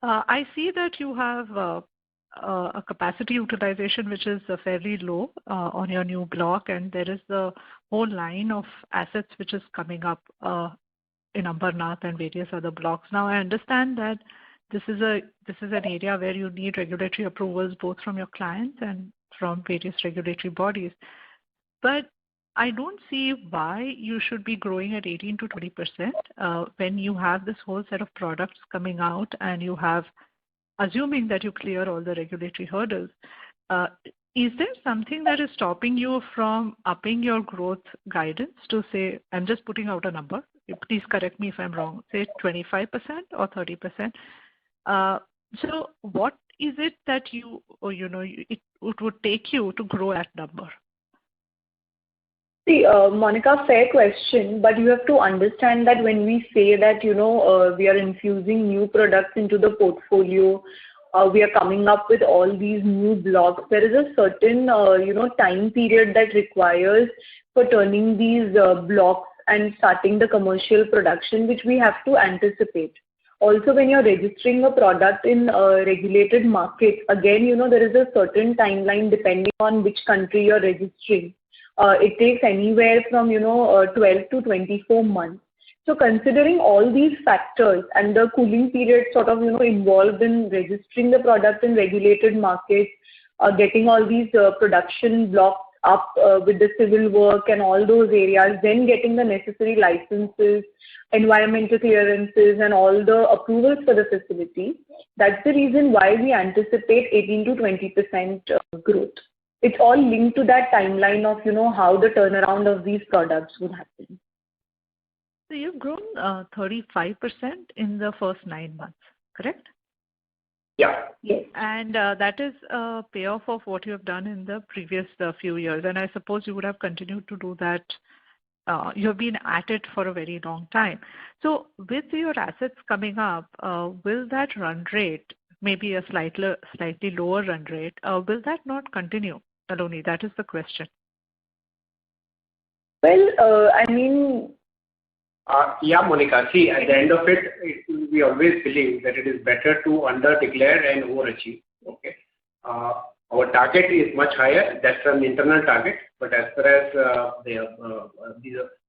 I see that you have a capacity utilization which is fairly low on your new block, and there is the whole line of assets which is coming up in Ambernath and various other blocks. Now I understand that this is an area where you need regulatory approvals both from your clients and from various regulatory bodies. But I don't see why you should be growing at 18 to 20% when you have this whole set of products coming out and you have, assuming that you clear all the regulatory hurdles. Is there something that is stopping you from upping your growth guidance to say, I'm just putting out a number, please correct me if I'm wrong, say 25% or 30%? So what is it that it would take you to grow that number? See, Monica, fair question, but you have to understand that when we say that, we are infusing new products into the portfolio, we are coming up with all these new blocks, there is a certain, time period that requires for turning these blocks and starting the commercial production, which we have to anticipate. Also, when you're registering a product in a regulated market, again, there is a certain timeline depending on which country you're registering. It takes anywhere from, 12 to 24 months. So considering all these factors and the cooling period sort of, involved in registering the product in regulated markets, getting all these production blocks up with the civil work and all those areas, then getting the necessary licenses, environmental clearances and all the approvals for the facility. That's the reason why we anticipate 18 to 20% growth. It's all linked to that timeline of, how the turnaround of these products would happen. So you've grown 35% in the first 9 months, correct? Yeah. Yes. And that is a payoff of what you have done in the previous few years. And I suppose you would have continued to do that. You have been at it for a very long time. So with your assets coming up, will that run rate, maybe a slightly lower run rate, will that not continue, Saloni? That is the question. Well, yeah, Monica. See, at the end of it, we always believe that it is better to under-declare and overachieve. Okay. Our target is much higher. That's an internal target. But as far as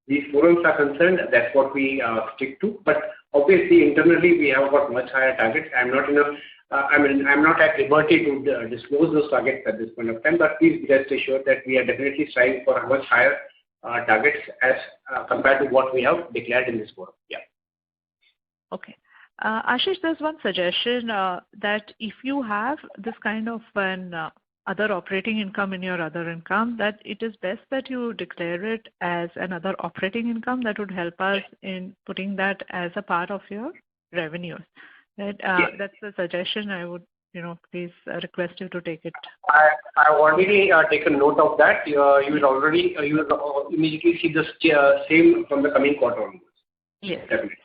these forums are concerned, that's what we stick to. But obviously, internally, we have got much higher targets. I'm not at liberty to disclose those targets at this point of time. But please rest assured that we are definitely striving for a much higher targets as compared to what we have declared in this forum. Yeah. Okay. Ashish, there's one suggestion that if you have this kind of an other operating income in your other income, that it is best that you declare it as another operating income. That would help us in putting that as a part of your revenues. Right? Yes. That's the suggestion I would, please request you to take it. I've already taken note of that. You will immediately see the same from the coming quarter onwards. Yes. Definitely.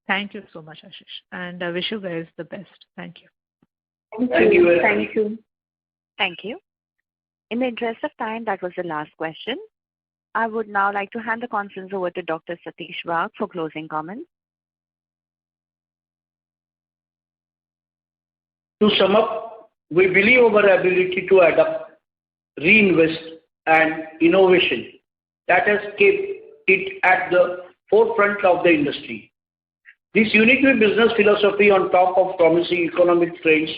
Thank you so much, Ashish. And I wish you guys the best. Thank you. Thank you. Thank you. Thank you. In the interest of time, that was the last question. I would now like to hand the conference over to Dr. Satish Wagh for closing comments. To sum up, we believe our ability to adapt, reinvest, and innovation that has kept it at the forefront of the industry. This unique business philosophy on top of promising economic trends,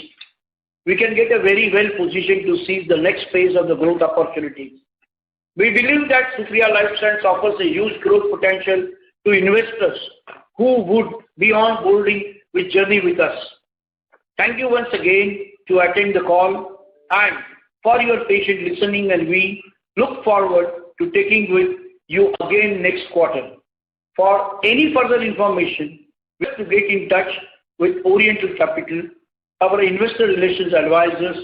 we can get a very well positioned to seize the next phase of the growth opportunities. We believe that Supriya Lifescience offers a huge growth potential to investors who would be on boarding with journey with us. Thank you once again to attend the call and for your patient listening, and we look forward to taking with you again next quarter. For any further information, we have to get in touch with Oriental Capital, our investor relations advisors,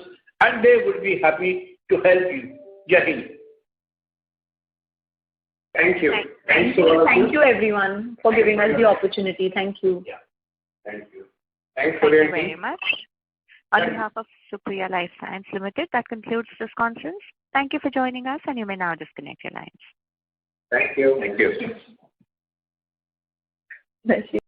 and they would be happy to help you. Jai Hind. Thank you. Thank you everyone for giving us the opportunity. Thank you. Yeah. Thank you. Thank you very much. On behalf of Supriya Lifescience Limited, that concludes this conference. Thank you for joining us, and you may now disconnect your lines. Thank you. Thank you. Bless you.